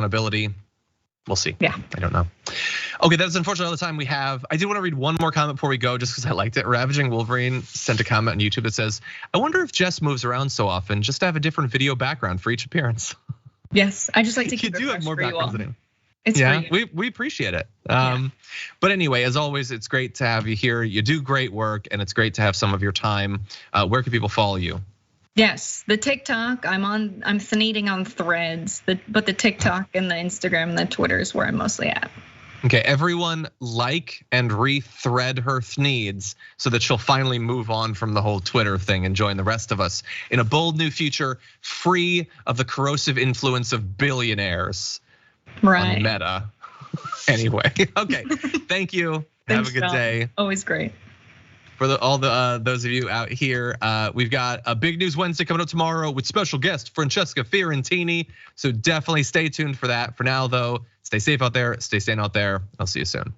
accountability. We'll see. Yeah. I don't know. Okay, that's unfortunately all the time we have. I did want to read one more comment before we go, just because I liked it. Ravaging Wolverine sent a comment on YouTube that says, I wonder if Jess moves around so often just to have a different video background for each appearance. Yes, I just like to keep you do have more backgrounds than him. Yeah, we appreciate it. But anyway, as always, it's great to have you here. You do great work, and it's great to have some of your time. Where can people follow you? Yes, the TikTok, I'm Thneeding on Threads, but the TikTok and the Instagram and the Twitter is where I'm mostly at. Okay, everyone like and re-thread her Thneeds so that she'll finally move on from the whole Twitter thing and join the rest of us in a bold new future, free of the corrosive influence of billionaires on Meta. Anyway, okay, thank you. Thanks, have a good day. Always great. For those of you out here, we've got a Big News Wednesday coming up tomorrow with special guest Francesca Fiorentini. So definitely stay tuned for that. For now, though, stay safe out there, stay sane out there. I'll see you soon.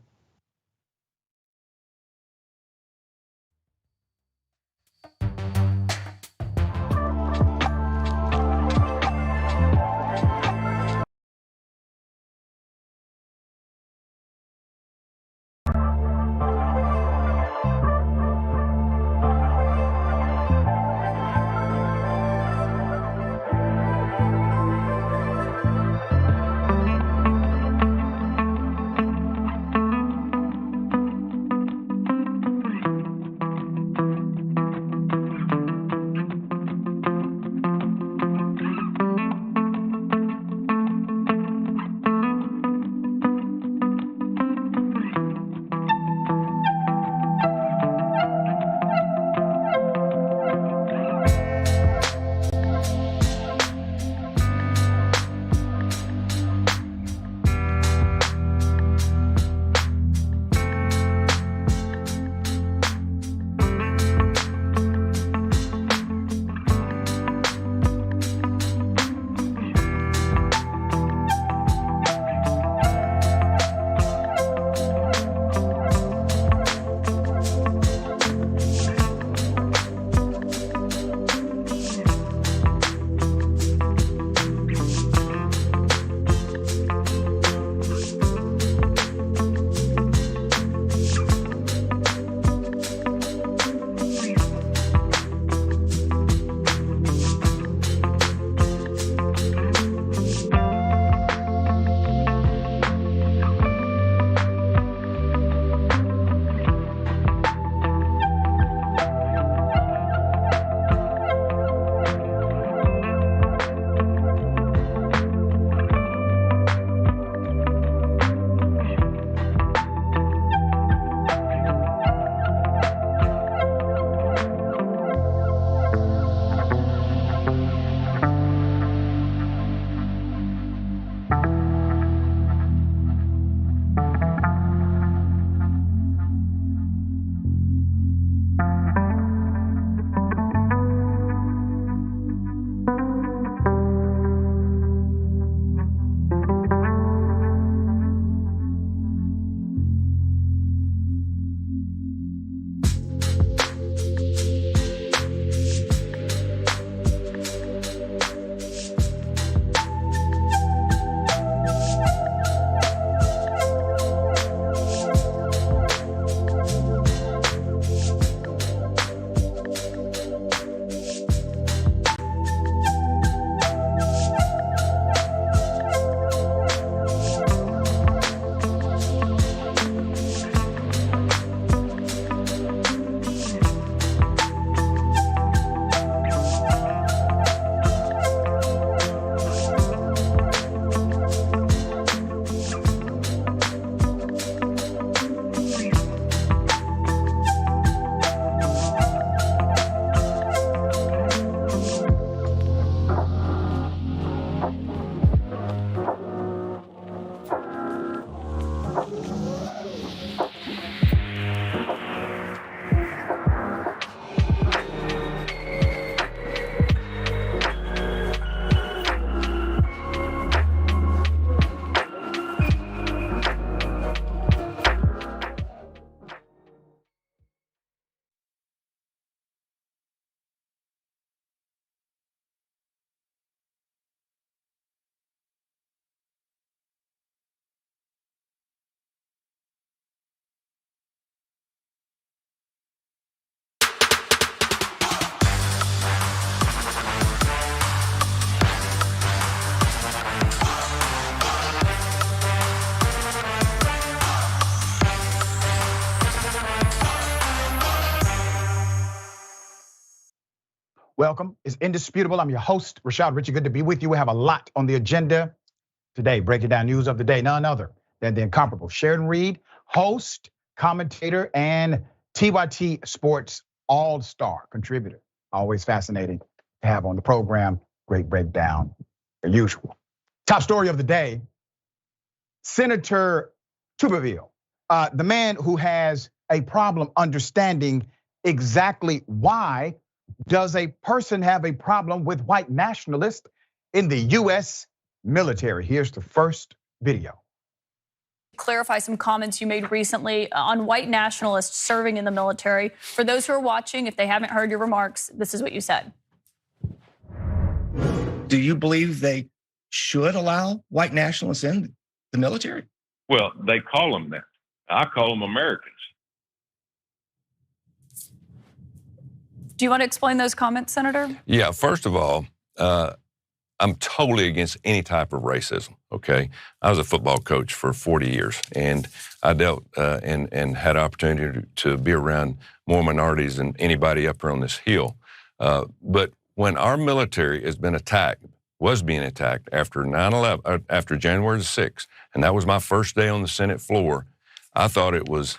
Welcome. It's indisputable. I'm your host, Rashad Richey. Good to be with you. We have a lot on the agenda today. Breaking down news of the day, none other than the incomparable Sheridan Reed, host, commentator, and TYT Sports all-star contributor. Always fascinating to have on the program. Great breakdown, as usual. Top story of the day, Senator Tuberville, the man who has a problem understanding exactly why does a person have a problem with white nationalists in the U.S. military. Here's the first video. Clarify some comments you made recently on white nationalists serving in the military. For those who are watching, if they haven't heard your remarks, this is what you said. Do you believe they should allow white nationalists in the military? Well, they call them that. I call them Americans. Do you want to explain those comments, Senator? Yeah, first of all, I'm totally against any type of racism, okay? I was a football coach for 40 years, and I dealt and had opportunity to be around more minorities than anybody up here on this hill. But when our military has been attacked, was being attacked after 9/11, after January the 6th, and that was my first day on the Senate floor, I thought it was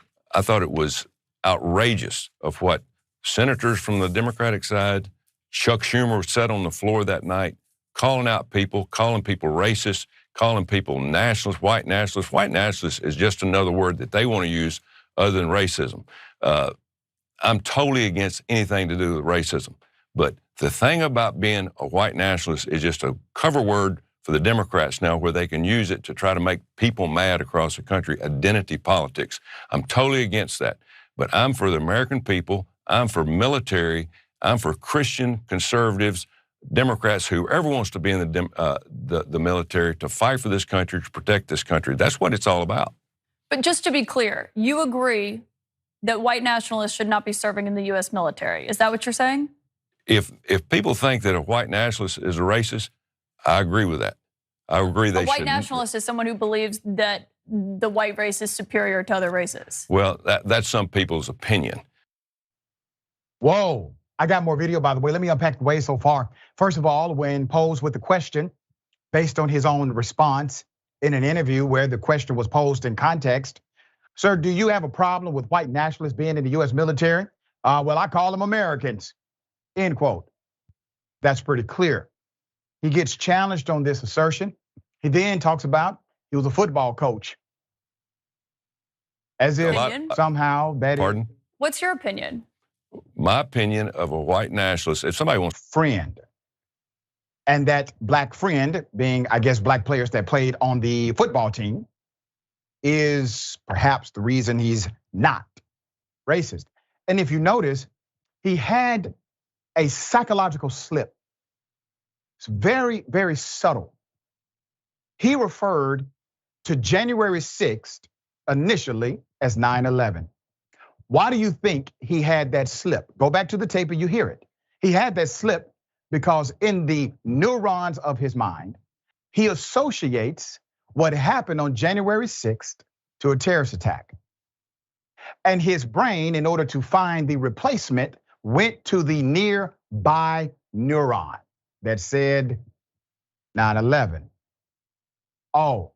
outrageous of what senators from the Democratic side, Chuck Schumer said on the floor that night, calling out people, calling people racist, calling people nationalists, white nationalists. White nationalists is just another word that they want to use other than racism. I'm totally against anything to do with racism. But the thing about being a white nationalist is just a cover word for the Democrats now, where they can use it to try to make people mad across the country, identity politics. I'm totally against that. But I'm for the American people. I'm for military. I'm for Christian conservatives, Democrats, whoever wants to be in the military to fight for this country, to protect this country. That's what it's all about. But just to be clear, you agree that white nationalists should not be serving in the U.S. military. Is that what you're saying? If people think that a white nationalist is a racist, I agree with that. I agree they should. A white nationalist is someone who believes that the white race is superior to other races. Well, that's some people's opinion. Whoa, I got more video, by the way. Let me unpack the way so far. First of all, when posed with the question, based on his own response in an interview where the question was posed in context, sir, do you have a problem with white nationalists being in the U.S. military? Well, I call them Americans, end quote. That's pretty clear. He gets challenged on this assertion. He then talks about he was a football coach. As if somehow that Pardon? What's your opinion? My opinion of a white nationalist, if somebody wants friend, and that black friend being, I guess, black players that played on the football team, is perhaps the reason he's not racist. And if you notice, he had a psychological slip. It's very, very subtle. He referred to January 6th initially as 9/11. Why do you think he had that slip? Go back to the tape and you hear it. He had that slip because in the neurons of his mind, he associates what happened on January 6th to a terrorist attack. And his brain, in order to find the replacement, went to the nearby neuron that said 9/11. Oh,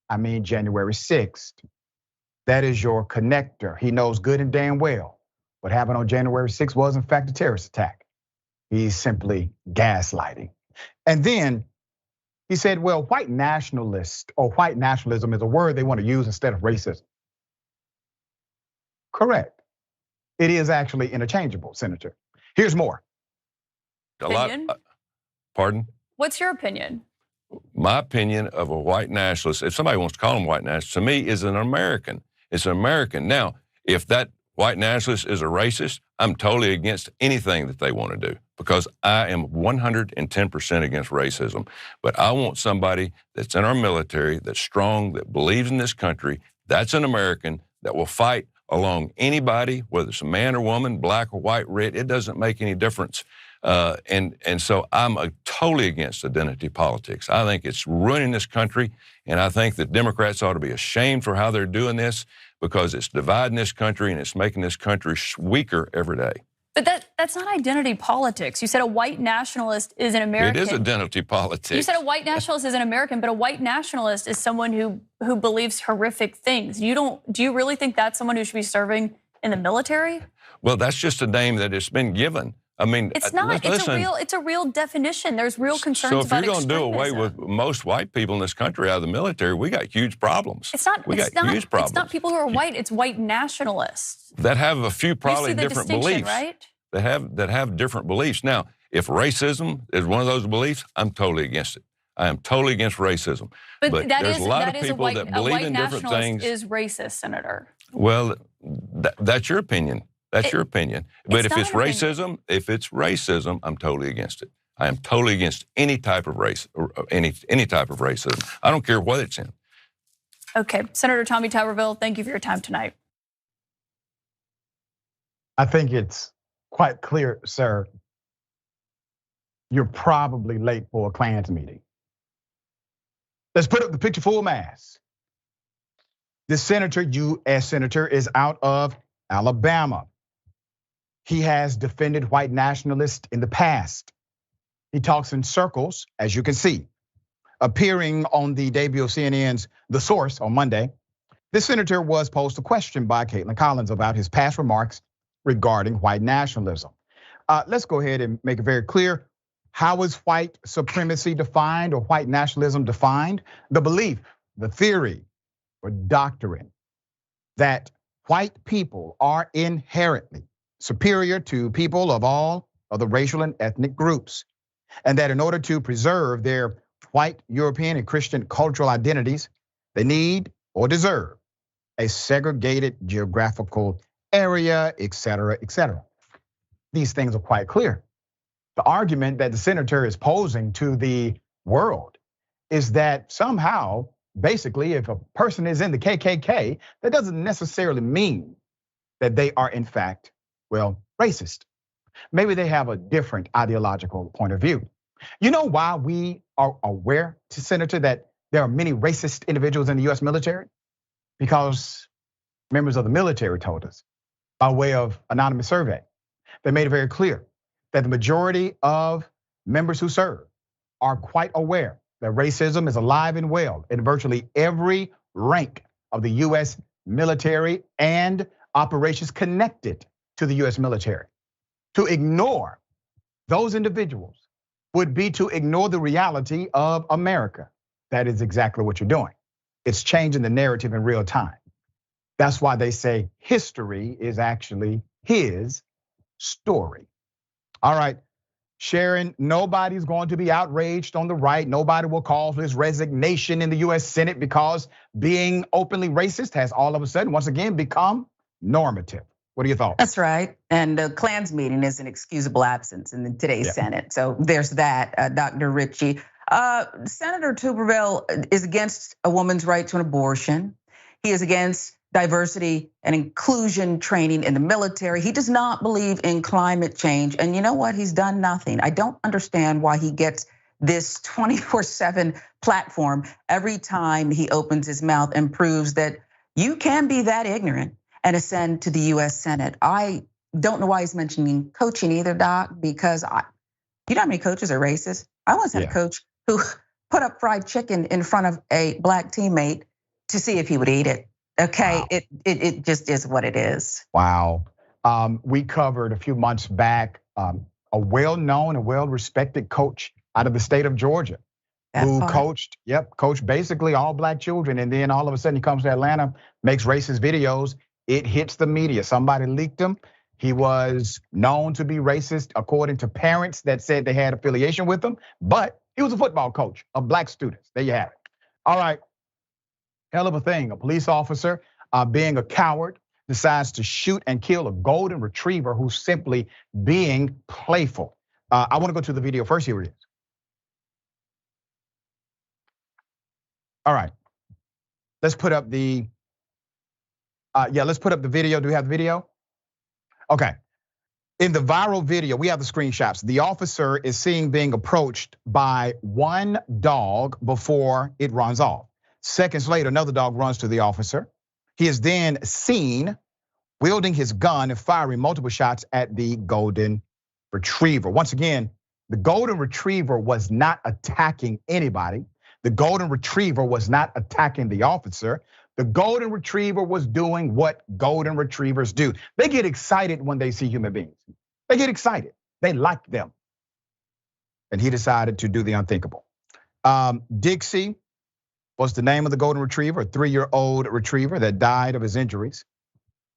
I mean January 6th. That is your connector. He knows good and damn well what happened on January 6th was in fact a terrorist attack. He's simply gaslighting. And then he said, well, white nationalist or white nationalism is a word they want to use instead of racism. Correct. It is actually interchangeable, Senator. Here's more. Pardon? What's your opinion? My opinion of a white nationalist, if somebody wants to call him white nationalist, to me is an American. It's an American. Now, if that white nationalist is a racist, I'm totally against anything that they want to do because I am 110% against racism. But I want somebody that's in our military, that's strong, that believes in this country, that's an American, that will fight along anybody, whether it's a man or woman, black or white, red, it doesn't make any difference. And so I'm totally against identity politics. I think it's ruining this country, and I think that Democrats ought to be ashamed for how they're doing this because it's dividing this country and it's making this country weaker every day. But that's not identity politics. You said a white nationalist is an American. It is identity politics. You said a white nationalist is an American, but a white nationalist is someone who believes horrific things. Do you really think that's someone who should be serving in the military? Well, that's just a name that has been given. I mean, it's not. It's a real definition. There's real concerns about extremism. So if you're going to do away with most white people in this country out of the military, we got huge problems. It's not. We got huge problems. It's not people who are white. It's white nationalists that have a few probably different beliefs. Right? That have different beliefs. Now, if racism is one of those beliefs, I'm totally against it. I am totally against racism. But there's a lot of people that believe in different things. Is racist, Senator? Well, that's your opinion. That's your opinion. But if it's racism, I'm totally against it. I am totally against any type of race, or any type of racism. I don't care what it's in. Okay, Senator Tommy Tuberville, thank you for your time tonight. I think it's quite clear, sir. You're probably late for a Klans meeting. Let's put up the picture full mass. This senator, U.S. senator, is out of Alabama. He has defended white nationalists in the past. He talks in circles, as you can see. Appearing on the debut of CNN's The Source on Monday, this senator was posed a question by Caitlin Collins about his past remarks regarding white nationalism. Let's go ahead and make it very clear. How is white supremacy defined or white nationalism defined? The belief, the theory, or doctrine that white people are inherently superior to people of all other racial and ethnic groups, and that in order to preserve their white, European, and Christian cultural identities, they need or deserve a segregated geographical area, et cetera, et cetera. These things are quite clear. The argument that the senator is posing to the world is that somehow, basically, if a person is in the KKK, that doesn't necessarily mean that they are in fact, well, racist. Maybe they have a different ideological point of view. You know why we are aware, Senator, that there are many racist individuals in the US military? Because members of the military told us by way of anonymous survey. They made it very clear that the majority of members who serve are quite aware that racism is alive and well in virtually every rank of the US military and operations connected to the US military. To ignore those individuals would be to ignore the reality of America. That is exactly what you're doing. It's changing the narrative in real time. That's why they say history is actually his story. All right, Sharon, nobody's going to be outraged on the right. Nobody will call for his resignation in the US Senate because being openly racist has all of a sudden, once again, become normative. What are your thoughts? That's right. And the Klans meeting is an excusable absence in today's Senate. So there's that, Dr. Ritchie. Senator Tuberville is against a woman's right to an abortion. He is against diversity and inclusion training in the military. He does not believe in climate change. And you know what? He's done nothing. I don't understand why he gets this 24/7 platform every time he opens his mouth and proves that you can be that ignorant and ascend to the US Senate. I don't know why he's mentioning coaching either, Doc, because you know how many coaches are racist? I once had a coach who put up fried chicken in front of a black teammate to see if he would eat it. Okay, wow. It just is what it is. Wow. We covered a few months back a well-known and well-respected coach out of the state of Georgia who coached basically all black children. And then all of a sudden he comes to Atlanta, makes racist videos. It hits the media. Somebody leaked him. He was known to be racist according to parents that said they had affiliation with him, but he was a football coach of black students. There you have it. All right. Hell of a thing. A police officer, being a coward, decides to shoot and kill a golden retriever who's simply being playful. I want to go to the video first. Here it is. All right. Let's put up the. Let's put up the video. Do we have the video? Okay. In the viral video, we have the screenshots. The officer is seen being approached by one dog before it runs off. Seconds later, another dog runs to the officer. He is then seen wielding his gun and firing multiple shots at the golden retriever. Once again, the golden retriever was not attacking anybody. The golden retriever was not attacking the officer. The golden retriever was doing what golden retrievers do. They get excited when they see human beings. They get excited. They like them. And he decided to do the unthinkable. Dixie was the name of the golden retriever, a 3-year-old retriever that died of his injuries.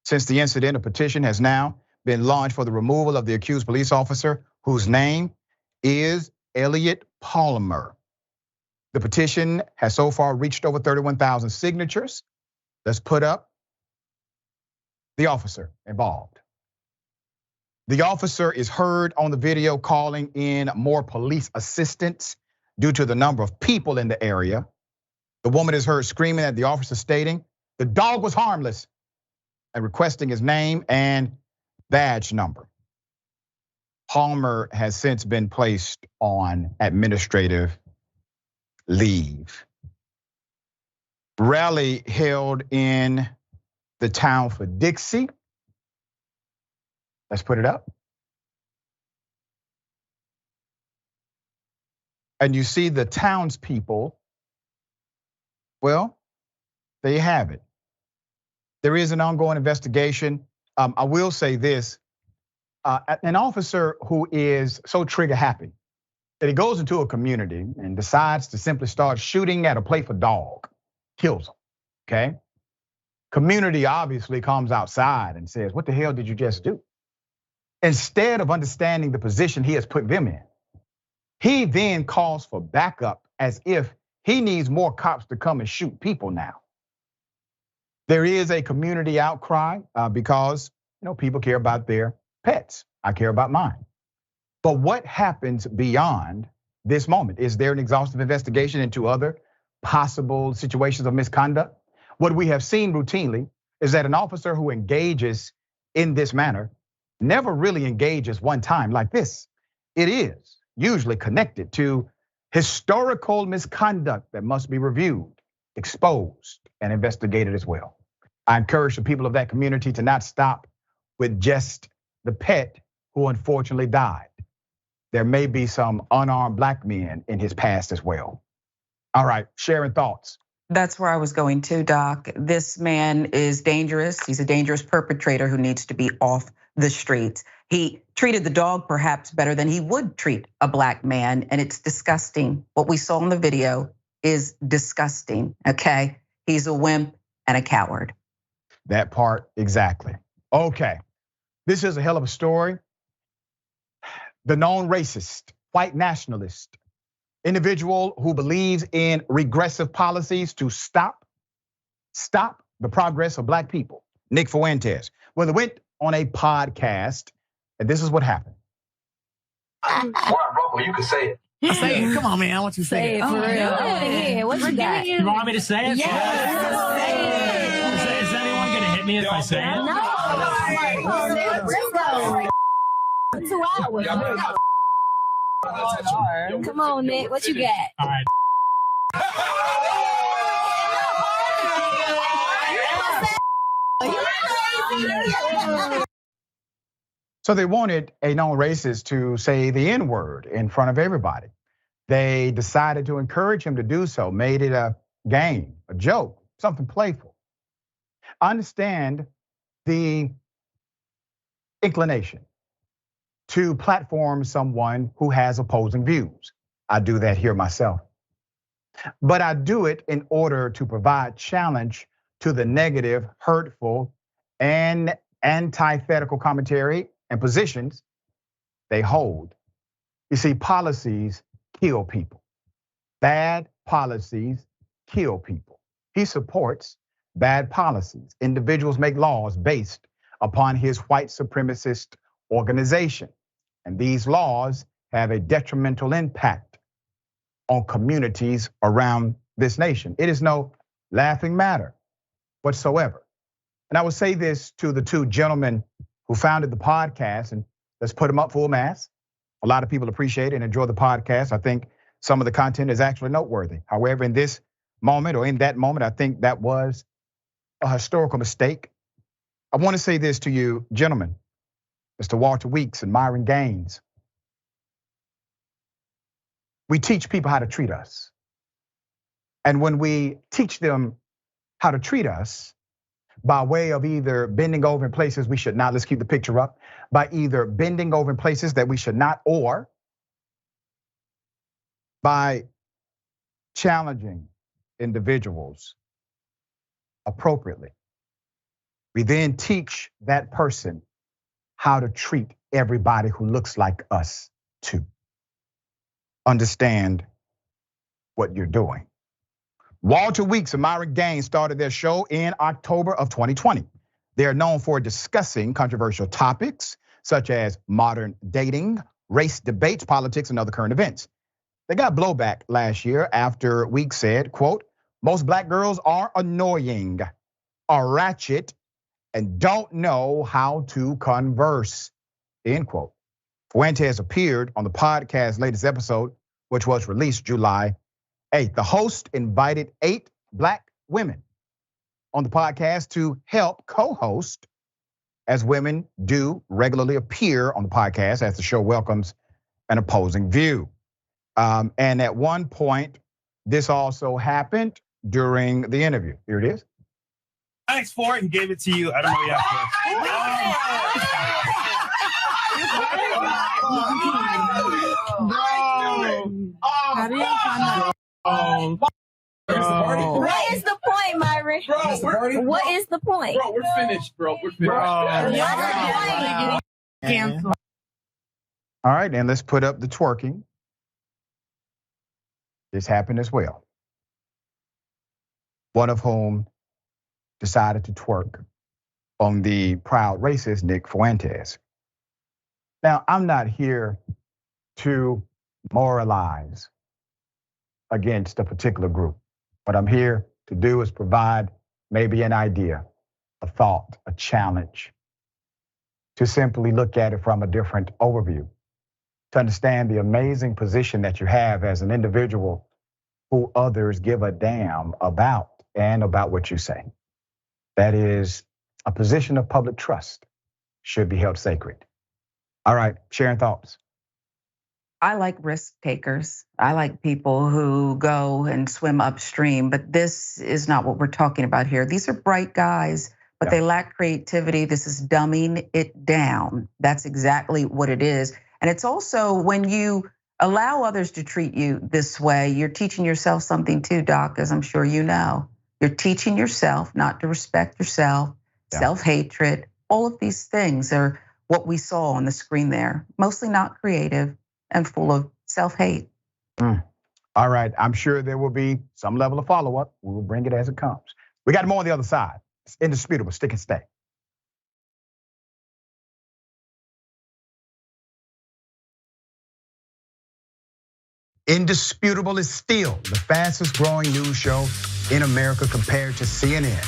Since the incident, a petition has now been launched for the removal of the accused police officer, whose name is Elliot Palmer. The petition has so far reached over 31,000 signatures. Let's put up the officer involved. The officer is heard on the video calling in more police assistance due to the number of people in the area. The woman is heard screaming at the officer, stating the dog was harmless and requesting his name and badge number. Palmer has since been placed on administrative leave. Rally held in the town for Dixie. Let's put it up. And you see the townspeople, well, there you have it. There is an ongoing investigation. I will say this, an officer who is so trigger happy that he goes into a community and decides to simply start shooting at a playful dog, kills him, okay? Community obviously comes outside and says, what the hell did you just do? Instead of understanding the position he has put them in, he then calls for backup as if he needs more cops to come and shoot people now. There is a community outcry because people care about their pets. I care about mine. But what happens beyond this moment? Is there an exhaustive investigation into other possible situations of misconduct? What we have seen routinely is that an officer who engages in this manner never really engages one time like this. It is usually connected to historical misconduct that must be reviewed, exposed, and investigated as well. I encourage the people of that community to not stop with just the pet who unfortunately died. There may be some unarmed black men in his past as well. All right, sharing thoughts. That's where I was going to, Doc. This man is dangerous. He's a dangerous perpetrator who needs to be off the streets. He treated the dog perhaps better than he would treat a black man, and it's disgusting. What we saw in the video is disgusting, okay? He's a wimp and a coward. That part, exactly. Okay, this is a hell of a story. The known racist, white nationalist, individual who believes in regressive policies to stop the progress of black people, Nick Fuentes. Well, they went on a podcast, and this is what happened. Well, you can say it. Say it. Come on, man. I want you to say it. For real. Yeah. What you got? You want me to say it? Yes. Is anyone gonna hit me if I say it? No. 2 hours. Come on, Nick. What you got? All right. So they wanted a known racist to say the N-word in front of everybody. They decided to encourage him to do so, made it a game, a joke, something playful. I understand the inclination to platform someone who has opposing views. I do that here myself. But I do it in order to provide challenge to the negative, hurtful, and antithetical commentary and positions they hold. You see, policies kill people. Bad policies kill people. He supports bad policies. Individuals make laws based upon his white supremacist organization. And these laws have a detrimental impact on communities around this nation. It is no laughing matter whatsoever. And I will say this to the two gentlemen who founded the podcast, and let's put them up full mass. A lot of people appreciate and enjoy the podcast. I think some of the content is actually noteworthy. However, in this moment or in that moment, I think that was a historical mistake. I want to say this to you, gentlemen, Mr. Walter Weeks and Myron Gaines. We teach people how to treat us. And when we teach them how to treat us, by way of either bending over in places we should not, let's keep the picture up, by either bending over in places that we should not, or by challenging individuals appropriately. We then teach that person how to treat everybody who looks like us too. Understand what you're doing. Walter Weeks and Myra Gaines started their show in October of 2020. They are known for discussing controversial topics such as modern dating, race debates, politics, and other current events. They got blowback last year after Weeks said, quote, "Most black girls are annoying, are ratchet, and don't know how to converse," end quote. Fuentes appeared on the podcast's latest episode, which was released July 8th. The host invited 8 black women on the podcast to help co-host, as women do regularly appear on the podcast as the show welcomes an opposing view. And at one point, this also happened during the interview. Here it is. Thanks for it and gave it to you. I don't know what you How do you find that? What is the point, Myron? What is the point? Bro, we're finished, bro. We're finished. All right, and let's put up the twerking. This happened as well. One of whom decided to twerk on the proud racist Nick Fuentes. Now, I'm not here to moralize against a particular group. What I'm here to do is provide maybe an idea, a thought, a challenge, to simply look at it from a different overview, to understand the amazing position that you have as an individual who others give a damn about and about what you say. That is a position of public trust, should be held sacred. All right, sharing thoughts. I like risk takers. I like people who go and swim upstream, but this is not what we're talking about here. These are bright guys, but they lack creativity. This is dumbing it down. That's exactly what it is. And it's also when you allow others to treat you this way, you're teaching yourself something too, Doc, as I'm sure you know. You're teaching yourself not to respect yourself, self-hatred. All of these things are what we saw on the screen there, mostly not creative and full of self-hate. All right, I'm sure there will be some level of follow-up. We will bring it as it comes. We got more on the other side. It's indisputable, stick and stay. Indisputable is still the fastest growing news show in America compared to CNN,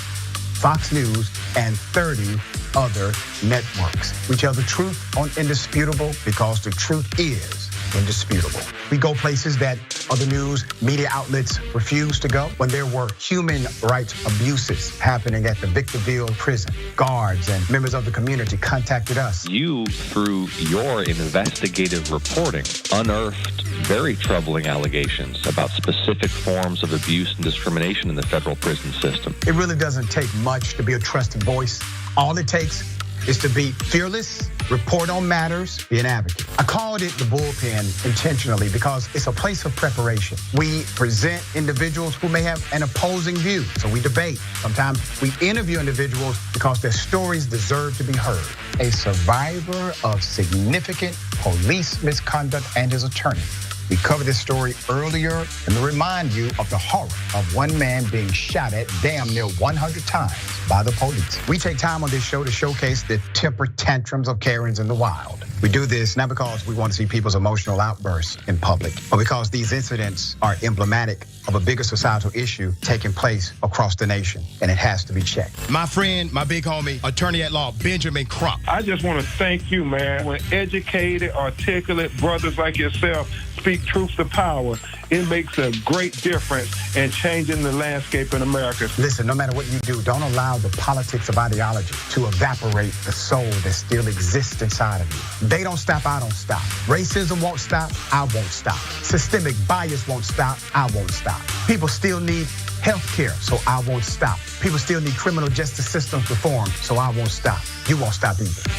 Fox News, and 30 other networks. We tell the truth on Indisputable because the truth is indisputable. We go places that other news media outlets refuse to go. When there were human rights abuses happening at the Victorville prison, guards and members of the community contacted us. You, through your investigative reporting, unearthed very troubling allegations about specific forms of abuse and discrimination in the federal prison system. It really doesn't take much to be a trusted voice. All it takes is to be fearless, report on matters, be an advocate. I called it the bullpen intentionally because it's a place of preparation. We present individuals who may have an opposing view, so we debate. Sometimes we interview individuals because their stories deserve to be heard. A survivor of significant police misconduct and his attorney. We covered this story earlier and to remind you of the horror of one man being shot at damn near 100 times by the police. We take time on this show to showcase the temper tantrums of Karens in the wild. We do this not because we want to see people's emotional outbursts in public, but because these incidents are emblematic of a bigger societal issue taking place across the nation, and it has to be checked. My friend, my big homie, attorney at law, Benjamin Crump. I just want to thank you, man. When educated, articulate brothers like yourself speak truth to power, It makes a great difference in changing the landscape in America. Listen, no matter what you do, don't allow the politics of ideology to evaporate the soul that still exists inside of you. They don't stop, I don't stop. Racism won't stop, I won't stop. Systemic bias won't stop, I won't stop. People still need health care, so I won't stop. People still need criminal justice systems reformed, so I won't stop. You won't stop either.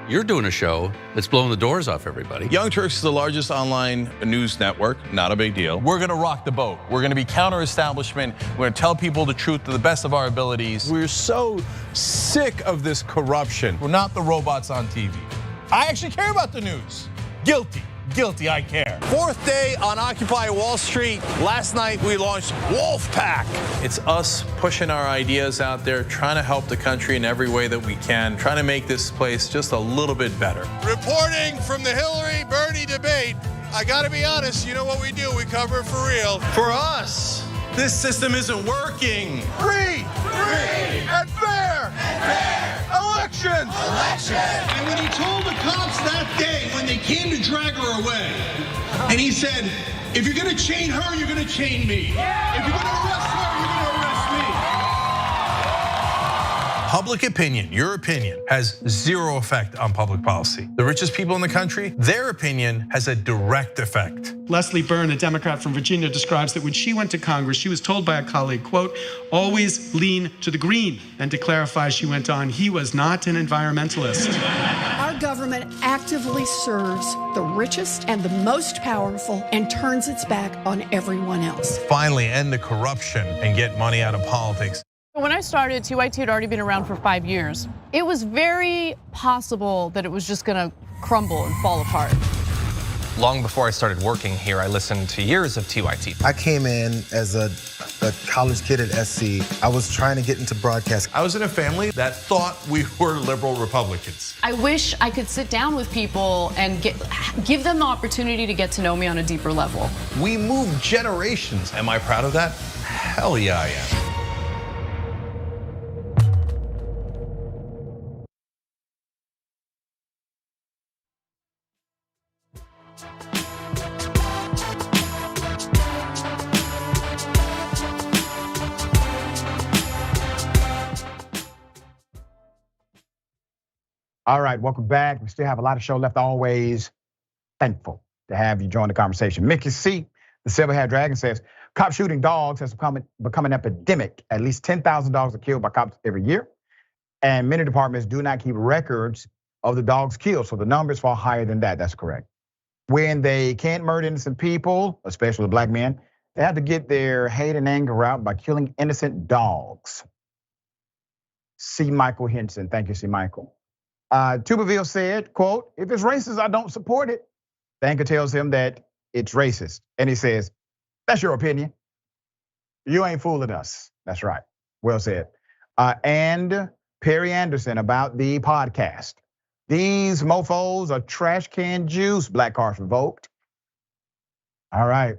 You're doing a show that's blowing the doors off everybody. Young Turks is the largest online news network, not a big deal. We're gonna rock the boat. We're gonna be counter-establishment. We're gonna tell people the truth to the best of our abilities. We're so sick of this corruption. We're not the robots on TV. I actually care about the news. Guilty, I care. Fourth day on Occupy Wall Street. Last night we launched Wolfpack. It's us pushing our ideas out there, trying to help the country in every way that we can, trying to make this place just a little bit better. Reporting from the Hillary-Bernie debate, I gotta be honest, you know what we do, we cover it for real. For us, this system isn't working. Free and fair elections. And when he told the cops that day, when they came to drag her away, and he said, if you're gonna chain her, you're gonna chain me. If you're gonna arrest her, you're gonna arrest me. Public opinion, your opinion, has zero effect on public policy. The richest people in the country, their opinion has a direct effect. Leslie Byrne, a Democrat from Virginia, describes that when she went to Congress, she was told by a colleague, quote, always lean to the green. And to clarify, she went on, he was not an environmentalist. Our government actively serves the richest and the most powerful and turns its back on everyone else. Finally end the corruption and get money out of politics. When I started, TYT had already been around for 5 years. It was very possible that it was just gonna crumble and fall apart. Long before I started working here, I listened to years of TYT. I came in as a college kid at SC. I was trying to get into broadcast. I was in a family that thought we were liberal Republicans. I wish I could sit down with people and give them the opportunity to get to know me on a deeper level. We moved generations. Am I proud of that? Hell yeah, I am. All right, welcome back. We still have a lot of show left. Always thankful to have you join the conversation. Mickey C, the Silver-Haired Dragon, says, cop shooting dogs has become an epidemic. At least 10,000 dogs are killed by cops every year. And many departments do not keep records of the dogs killed. So the numbers far higher than that, that's correct. When they can't murder innocent people, especially black men, they have to get their hate and anger out by killing innocent dogs. C. Michael Henson, thank you, C. Michael. Tuberville said, quote, if it's racist, I don't support it. The anchor tells him that it's racist. And he says, that's your opinion. You ain't fooling us. That's right. Well said. And Perry Anderson about the podcast. These mofos are trash can juice, Black Cars Revoked. All right.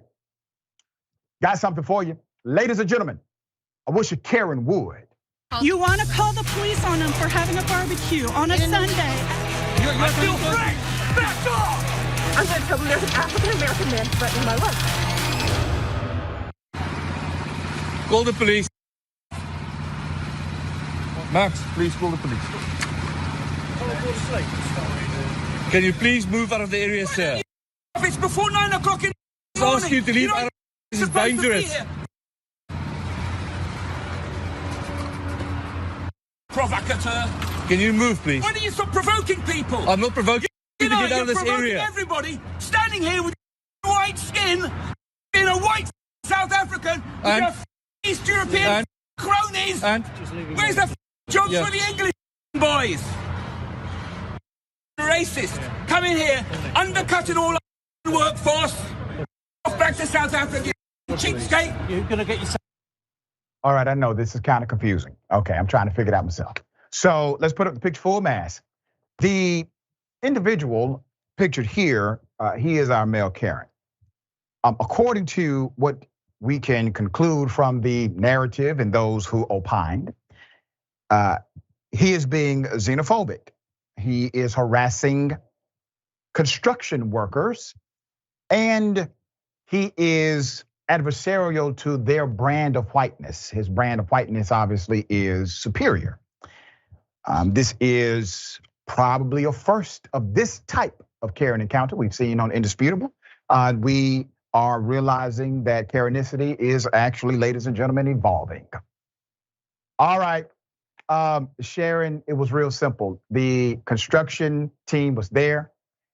Got something for you. Ladies and gentlemen, I wish a Karen would. You want to call the police on them for having a barbecue on a Sunday. I feel free. Back off. I'm going to tell them there's an African-American man threatening my life. Call the police. Max, please call the police. Can you please move out of the area, sir? If it's before 9 o'clock in the I'll morning, ask you to leave. This is dangerous. Provocateur. Can you move, please? Why don't you stop provoking people? I'm not provoking you to get out of this area. Everybody standing here with white skin, being a white South African, with your East European cronies. Where's the jobs for the English boys? Racist. Come in here, undercutting all our workforce. Off back to South Africa, cheapskate. You're gonna get yourself. All right, I know this is kind of confusing. Okay, I'm trying to figure it out myself. So let's put up the picture full mass. The individual pictured here, he is our male Karen. According to what we can conclude from the narrative and those who opined, he is being xenophobic. He is harassing construction workers, and he is adversarial to their brand of whiteness. His brand of whiteness obviously is superior. This is probably a first of this type of Karen encounter we've seen on Indisputable. We are realizing that Karenicity is actually, ladies and gentlemen, evolving. All right, Sharon, it was real simple. The construction team was there.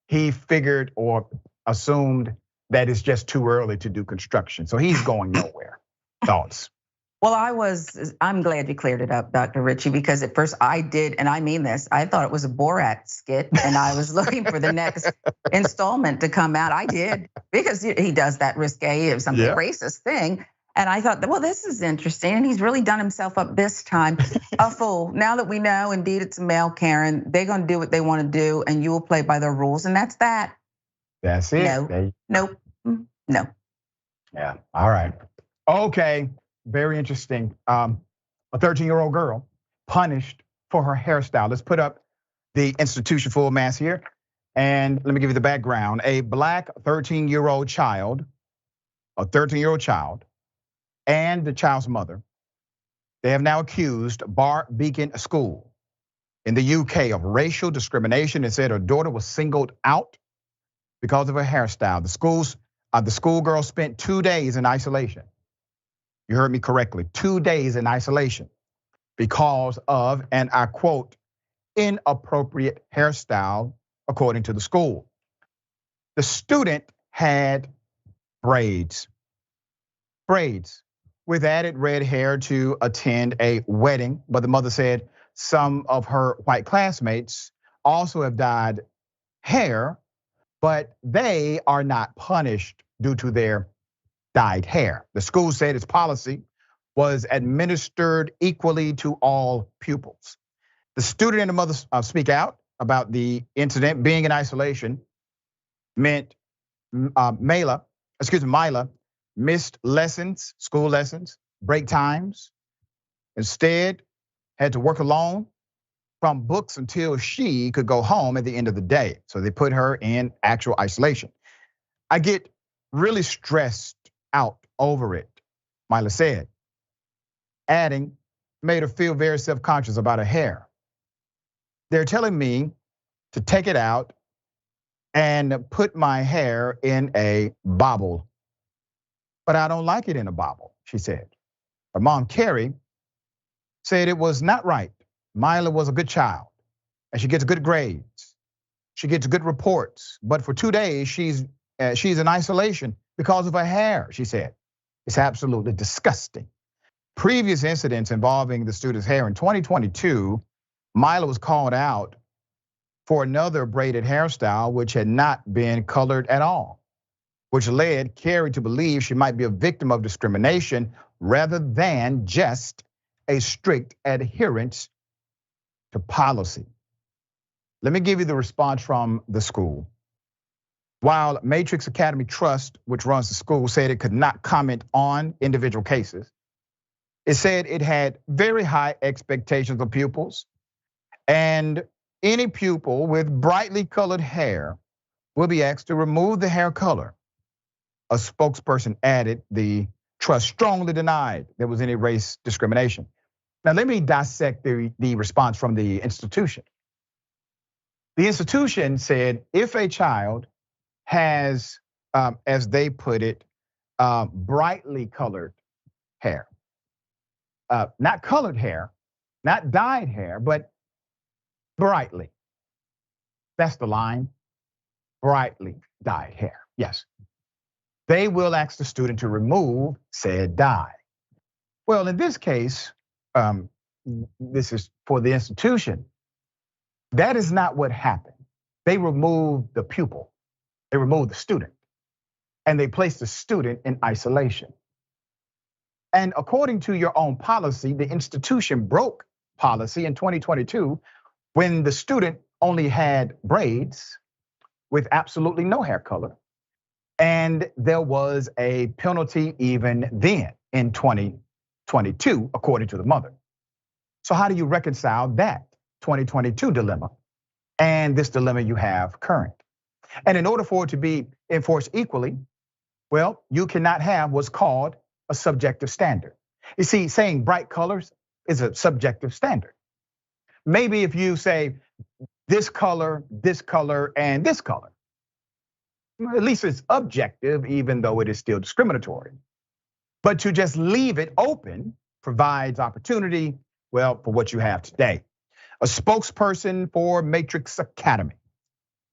He figured or assumed that it's just too early to do construction. So he's going nowhere. Thoughts? Well, I'm glad you cleared it up, Dr. Ritchie, because at first I did, and I mean this, I thought it was a Borat skit, and I was looking for the next installment to come out. I did, because he does that risque or something racist thing. And I thought, well, this is interesting, and he's really done himself up this time. A fool. Now that we know, indeed, it's a male Karen, they're gonna do what they wanna do, and you will play by their rules, and that's that. That's it. No, nope, no. Yeah, all right. Okay, very interesting. A 13-year-old girl punished for her hairstyle. Let's put up the institution full mass here. And let me give you the background. A black 13-year-old child, and the child's mother, they have now accused Bar Beacon School in the UK of racial discrimination and said her daughter was singled out because of her hairstyle. The schoolgirl spent 2 days in isolation. You heard me correctly, 2 days in isolation because of, and I quote, inappropriate hairstyle, according to the school. The student had braids with added red hair to attend a wedding, but the mother said some of her white classmates also have dyed hair, but they are not punished due to their dyed hair. The school said its policy was administered equally to all pupils. The student and the mother speak out about the incident. Being in isolation meant Mila missed lessons, school lessons, break times. Instead, had to work alone from books until she could go home at the end of the day. So they put her in actual isolation. I get really stressed out over it, Mila said, adding, made her feel very self-conscious about her hair. They're telling me to take it out and put my hair in a bobble, but I don't like it in a bobble, she said. Her mom, Carrie, said it was not right. Mila was a good child, and she gets good grades. She gets good reports, but for 2 days, she's in isolation because of her hair, she said. It's absolutely disgusting. Previous incidents involving the student's hair in 2022, Mila was called out for another braided hairstyle, which had not been colored at all, which led Carrie to believe she might be a victim of discrimination rather than just a strict adherence to policy. Let me give you the response from the school. While Matrix Academy Trust, which runs the school, said it could not comment on individual cases, it said it had very high expectations of pupils, and any pupil with brightly colored hair will be asked to remove the hair color. A spokesperson added the trust strongly denied there was any race discrimination. Now let me dissect the response from the institution. The institution said if a child has, as they put it, brightly colored hair, not colored hair, not dyed hair, but brightly. That's the line, brightly dyed hair, yes. They will ask the student to remove said dye. Well, in this case, this is for the institution. That is not what happened. They removed the pupil, they removed the student, and they placed the student in isolation. And according to your own policy, the institution broke policy in 2022 when the student only had braids with absolutely no hair color. And there was a penalty even then in 2022, according to the mother. So how do you reconcile that 2022 dilemma and this dilemma you have current? And in order for it to be enforced equally, well, you cannot have what's called a subjective standard. You see, saying bright colors is a subjective standard. Maybe if you say this color, and this color, at least it's objective, even though it is still discriminatory. But to just leave it open provides opportunity, well, for what you have today. A spokesperson for Matrix Academy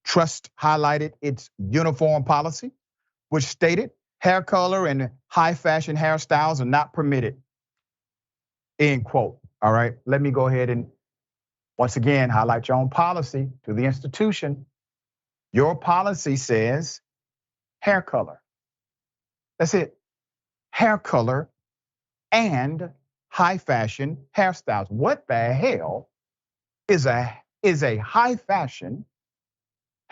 Trust highlighted its uniform policy, which stated hair color and high fashion hairstyles are not permitted, end quote. All right, let me go ahead and once again highlight your own policy to the institution. Your policy says hair color. That's it. Hair color and high fashion hairstyles. What the hell is a high fashion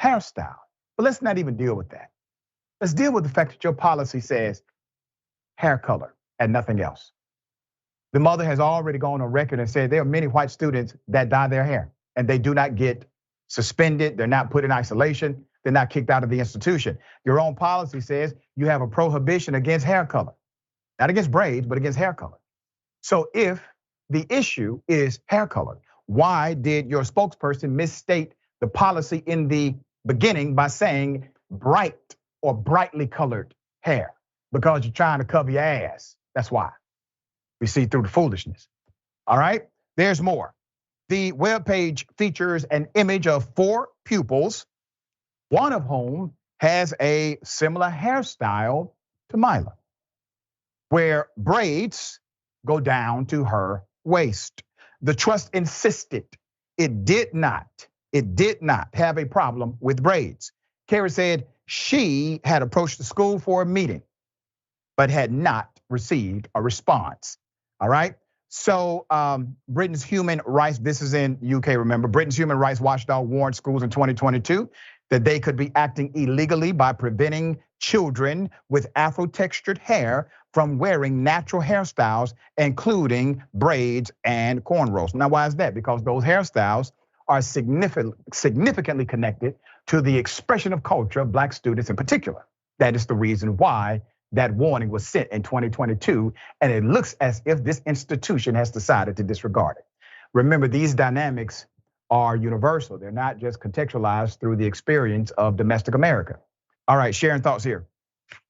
hairstyle? But let's not even deal with that. Let's deal with the fact that your policy says hair color and nothing else. The mother has already gone on record and said there are many white students that dye their hair and they do not get suspended. They're not put in isolation. They're not kicked out of the institution. Your own policy says you have a prohibition against hair color, not against braids, but against hair color. So if the issue is hair color, why did your spokesperson misstate the policy in the beginning by saying bright or brightly colored hair? Because you're trying to cover your ass. That's why. We see through the foolishness. All right, there's more. The webpage features an image of 4 pupils, one of whom has a similar hairstyle to Mila, where braids go down to her waist. The trust insisted it did not have a problem with braids. Kara said she had approached the school for a meeting, but had not received a response. All right. So Britain's human rights, this is in UK, remember, Britain's human rights watchdog warned schools in 2022 that they could be acting illegally by preventing children with Afro-textured hair from wearing natural hairstyles, including braids and cornrows. Now, why is that? Because those hairstyles are significantly connected to the expression of culture of Black students in particular. That is the reason why that warning was sent in 2022, and it looks as if this institution has decided to disregard it. Remember, these dynamics are universal. They're not just contextualized through the experience of domestic America. All right, sharing thoughts here.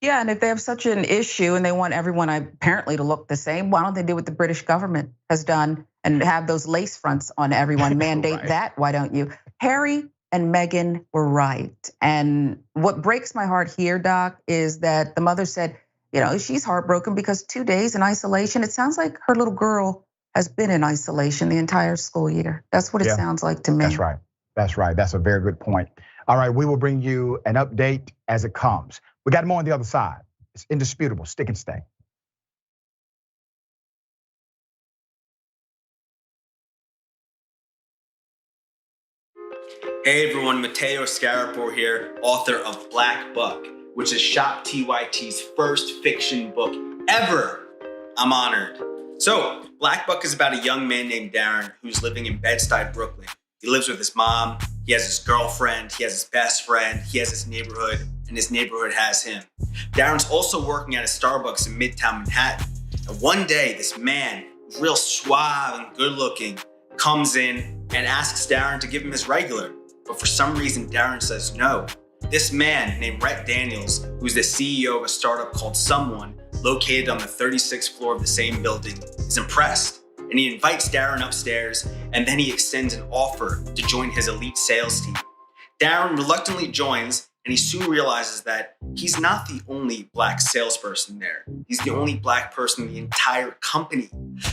Yeah, and if they have such an issue and they want everyone apparently to look the same, why don't they do what the British government has done and have those lace fronts on everyone, mandate right. That, why don't you? Harry and Meghan were right. And what breaks my heart here, Doc, is that the mother said, she's heartbroken because 2 days in isolation. It sounds like her little girl has been in isolation the entire school year. That's what it sounds like to me. That's right. That's right. That's a very good point. All right, we will bring you an update as it comes. We got more on the other side. It's indisputable. Stick and stay. Hey everyone, Matteo Scarapore here, author of Black Buck, which is Shop TYT's first fiction book ever. I'm honored. So, Black Buck is about a young man named Darren who's living in Bed-Stuy, Brooklyn. He lives with his mom, he has his girlfriend, he has his best friend, he has his neighborhood, and his neighborhood has him. Darren's also working at a Starbucks in Midtown Manhattan. And one day, this man, real suave and good looking, comes in and asks Darren to give him his regular. But for some reason, Darren says no. This man named Rhett Daniels, who's the CEO of a startup called Someone, located on the 36th floor of the same building, is impressed. And he invites Darren upstairs, and then he extends an offer to join his elite sales team. Darren reluctantly joins, and he soon realizes that he's not the only Black salesperson there. He's the only Black person in the entire company.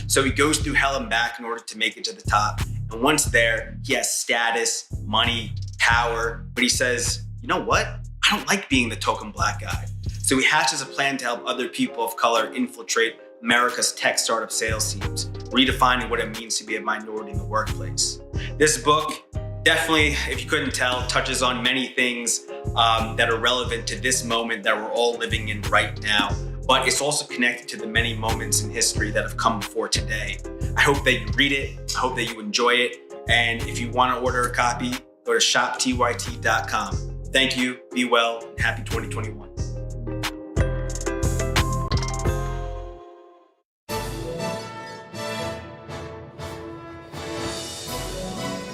So he goes through hell and back in order to make it to the top. And once there, he has status, money, power, but he says, you know what? I don't like being the token Black guy. So he hatches a plan to help other people of color infiltrate America's tech startup sales teams, redefining what it means to be a minority in the workplace. This book definitely, if you couldn't tell, touches on many things that are relevant to this moment that we're all living in right now. But it's also connected to the many moments in history that have come before today. I hope that you read it. I hope that you enjoy it. And if you want to order a copy, go to shoptyt.com. Thank you, be well, and happy 2021.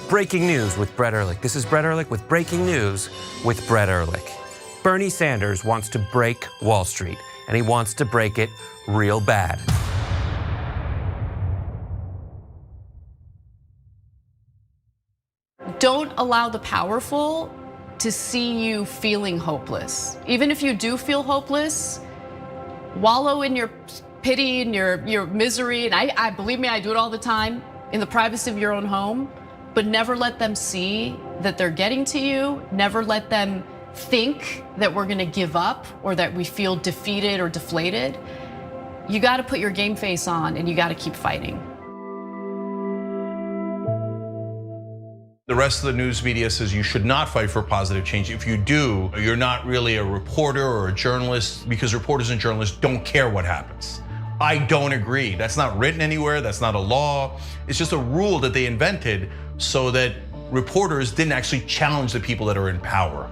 Breaking news with Brett Ehrlich. This is Brett Ehrlich with breaking news with Brett Ehrlich. Bernie Sanders wants to break Wall Street, and he wants to break it real bad. Don't allow the powerful to see you feeling hopeless. Even if you do feel hopeless, wallow in your pity and your misery. And I believe me, I do it all the time in the privacy of your own home. But never let them see that they're getting to you. Never let them think that we're gonna give up or that we feel defeated or deflated. You gotta put your game face on and you gotta keep fighting. The rest of the news media says you should not fight for positive change. If you do, you're not really a reporter or a journalist, because reporters and journalists don't care what happens. I don't agree. That's not written anywhere. That's not a law. It's just a rule that they invented so that reporters didn't actually challenge the people that are in power.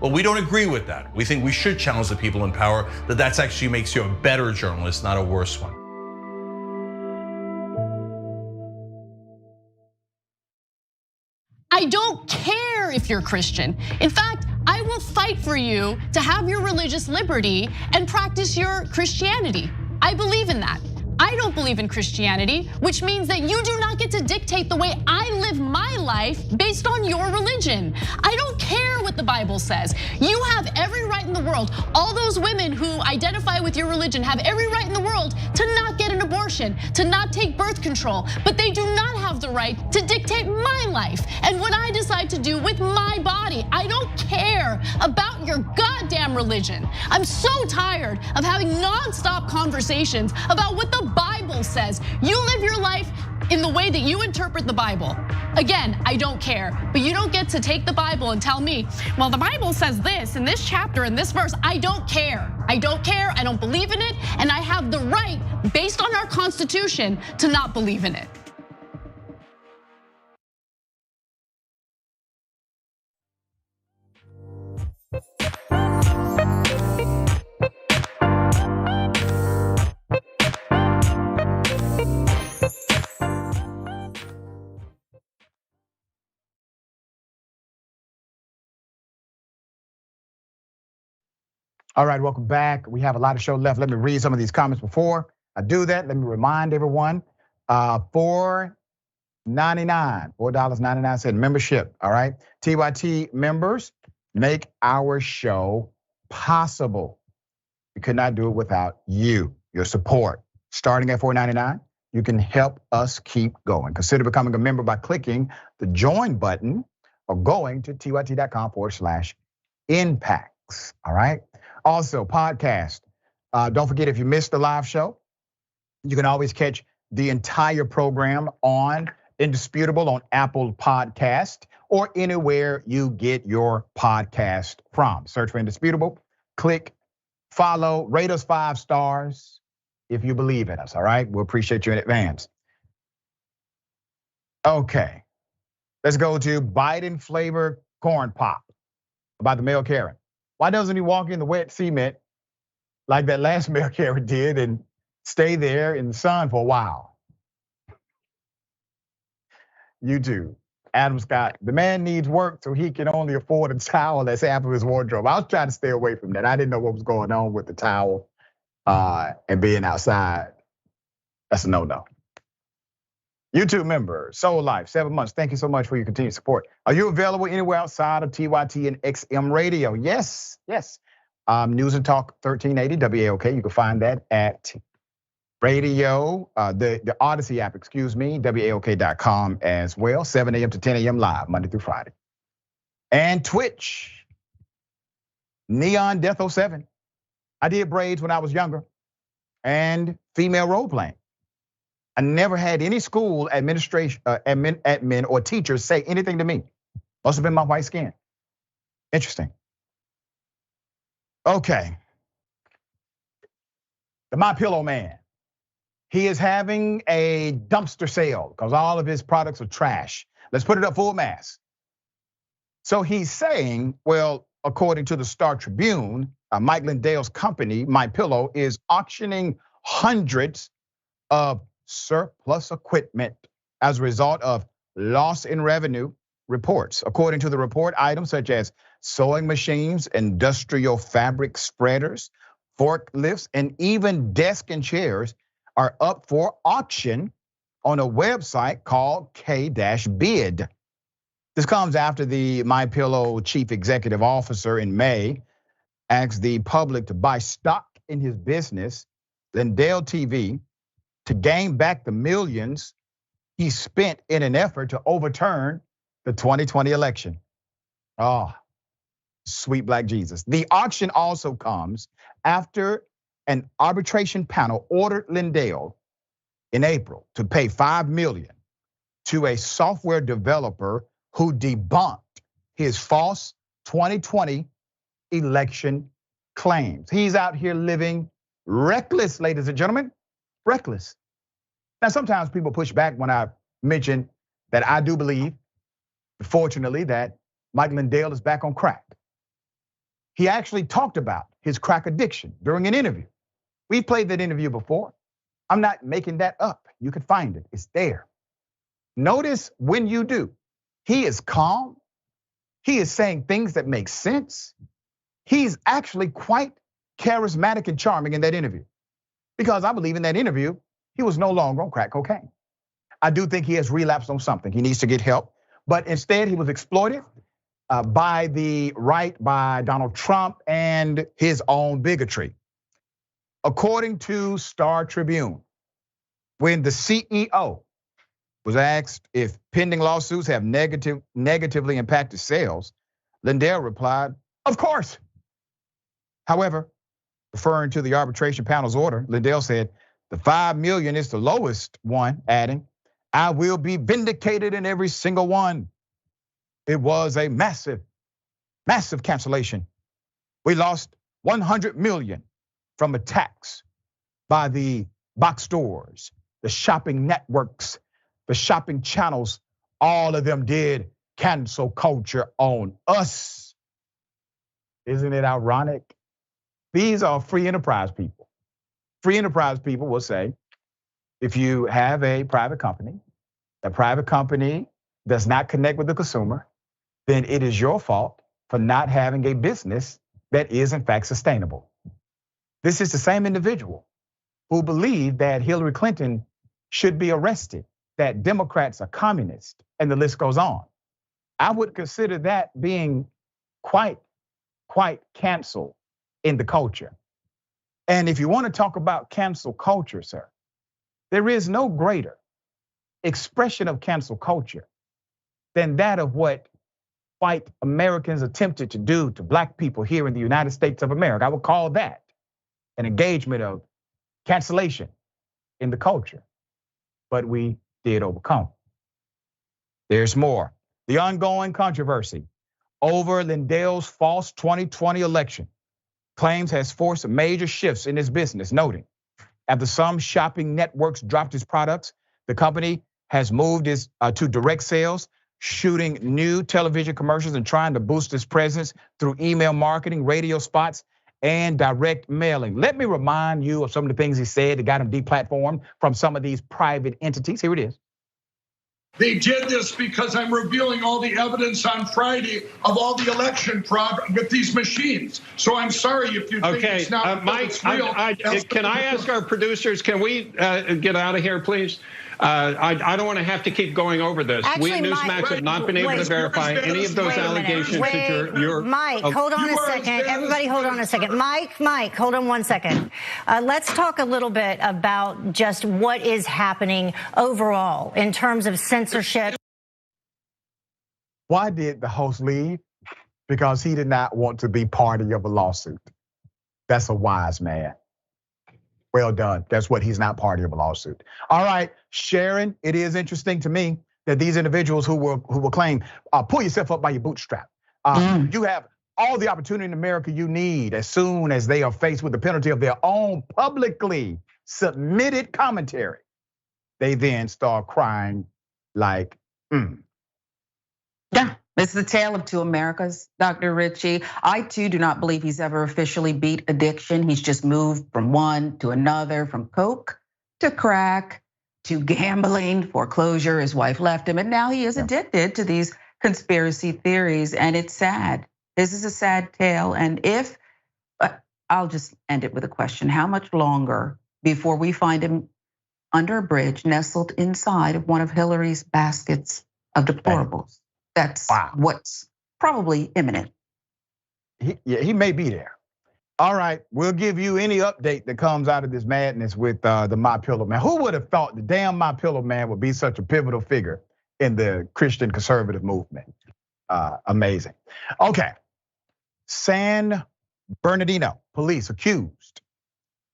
Well, we don't agree with that. We think we should challenge the people in power, that actually makes you a better journalist, not a worse one. I don't care if you're Christian. In fact, I will fight for you to have your religious liberty and practice your Christianity. I believe in that. I don't believe in Christianity, which means that you do not get to dictate the way I live my life based on your religion. I don't care what the Bible says. You have every right in the world. All those women who identify with your religion have every right in the world to not get an abortion, to not take birth control, but they do not have the right to dictate my life and what I decide to do with my body. I don't care about your goddamn religion. I'm so tired of having nonstop conversations about what the Bible says. You live your life in the way that you interpret the Bible. Again, I don't care, but you don't get to take the Bible and tell me, well, the Bible says this in this chapter, in this verse. I don't care. I don't care, I don't believe in it, and I have the right, based on our Constitution, to not believe in it. All right, welcome back. We have a lot of show left. Let me read some of these comments before I do that. Let me remind everyone, $4.99 membership, all right? TYT members make our show possible. We could not do it without you, your support. Starting at $4.99, you can help us keep going. Consider becoming a member by clicking the join button or going to tyt.com/impacts, all right? Also, podcast. Don't forget, if you missed the live show, you can always catch the entire program on Indisputable on Apple Podcast or anywhere you get your podcast from. Search for Indisputable, click follow, rate us 5 stars if you believe in us, all right? We'll appreciate you in advance. Okay, let's go to Biden flavor corn pop about the mail Karen. Why doesn't he walk in the wet cement like that last mail carrier did and stay there in the sun for a while? YouTube, Adam Scott, the man needs work so he can only afford a towel that's half of his wardrobe. I was trying to stay away from that. I didn't know what was going on with the towel and being outside. That's a no-no. YouTube member, Soul Life, 7 months. Thank you so much for your continued support. Are you available anywhere outside of TYT and XM Radio? Yes. News and Talk 1380 WAOK. You can find that at radio, the Odyssey app, WAOK.com as well. 7 a.m. to 10 a.m. live, Monday through Friday. And Twitch, Neon Death 07. I did braids when I was younger and female role playing. I never had any school administration, admin or teachers say anything to me. Must have been my white skin. Interesting. Okay. The My Pillow man. He is having a dumpster sale because all of his products are trash. Let's put it up full mass. So he's saying, well, according to the Star Tribune, Mike Lindell's company, MyPillow, is auctioning hundreds of surplus equipment as a result of loss in revenue reports. According to the report, items such as sewing machines, industrial fabric spreaders, forklifts, and even desks and chairs are up for auction on a website called K-Bid. This comes after the MyPillow chief executive officer in May asked the public to buy stock in his business, Lindell TV, to gain back the millions he spent in an effort to overturn the 2020 election. Oh, sweet black Jesus. The auction also comes after an arbitration panel ordered Lindell in April to pay $5 million to a software developer who debunked his false 2020 election claims. He's out here living reckless, ladies and gentlemen, reckless. Now, sometimes people push back when I mention that I do believe, fortunately, that Mike Lindell is back on crack. He actually talked about his crack addiction during an interview. We played that interview before. I'm not making that up. You can find it, it's there. Notice when you do, he is calm. He is saying things that make sense. He's actually quite charismatic and charming in that interview. Because I believe in that interview, he was no longer on crack cocaine. I do think he has relapsed on something. He needs to get help. But instead, he was exploited by the right, by Donald Trump and his own bigotry. According to Star Tribune, when the CEO was asked if pending lawsuits have negatively impacted sales, Lindell replied, "Of course." However, referring to the arbitration panel's order, Lindell said, "The $5 million is the lowest one," adding, "I will be vindicated in every single one." It was a massive, massive cancellation. We lost 100 million from attacks by the box stores, the shopping networks, the shopping channels. All of them did cancel culture on us. Isn't it ironic? These are free enterprise people. Free enterprise people will say, if you have a private company, the private company does not connect with the consumer, then it is your fault for not having a business that is in fact sustainable. This is the same individual who believed that Hillary Clinton should be arrested, that Democrats are communists, and the list goes on. I would consider that being quite cancel in the culture. And if you want to talk about cancel culture, sir, there is no greater expression of cancel culture than that of what white Americans attempted to do to black people here in the United States of America. I would call that an engagement of cancellation in the culture, but we did overcome. There's more. The ongoing controversy over Lindell's false 2020 election claims has forced major shifts in his business, noting after some shopping networks dropped his products, the company has moved to direct sales, shooting new television commercials and trying to boost its presence through email marketing, radio spots, and direct mailing. Let me remind you of some of the things he said that got him deplatformed from some of these private entities. Here it is. They did this because I'm revealing all the evidence on Friday of all the election fraud with these machines. So I'm sorry if you think it's not Mike, real. can I ask our producers, can we get out of here, please? I don't want to have to keep going over this. Actually, we at Newsmax have not been able to verify any of those allegations that you're Mike, hold on a second. Everybody hold on a second. Mike, hold on 1 second. Let's talk a little bit about just what is happening overall in terms of censorship. Why did the host leave? Because he did not want to be party of a lawsuit. That's a wise man. Well done. That's what he's not party of a lawsuit. All right, Sharon, it is interesting to me that these individuals who will claim, pull yourself up by your bootstrap. You have all the opportunity in America you need as soon as they are faced with the penalty of their own publicly submitted commentary. They then start crying like, Yeah, It's the tale of two Americas, Dr. Ritchie. I too do not believe he's ever officially beat addiction. He's just moved from one to another, from coke to crack to gambling, foreclosure. His wife left him, and now he is addicted to these conspiracy theories, and it's sad. This is a sad tale, and I'll just end it with a question. How much longer before we find him under a bridge, nestled inside of one of Hillary's baskets of deplorables? That's what's probably imminent. He may be there. All right, we'll give you any update that comes out of this madness with the My Pillow Man. Who would have thought the damn My Pillow Man would be such a pivotal figure in the Christian conservative movement? Amazing. Okay, San Bernardino police accused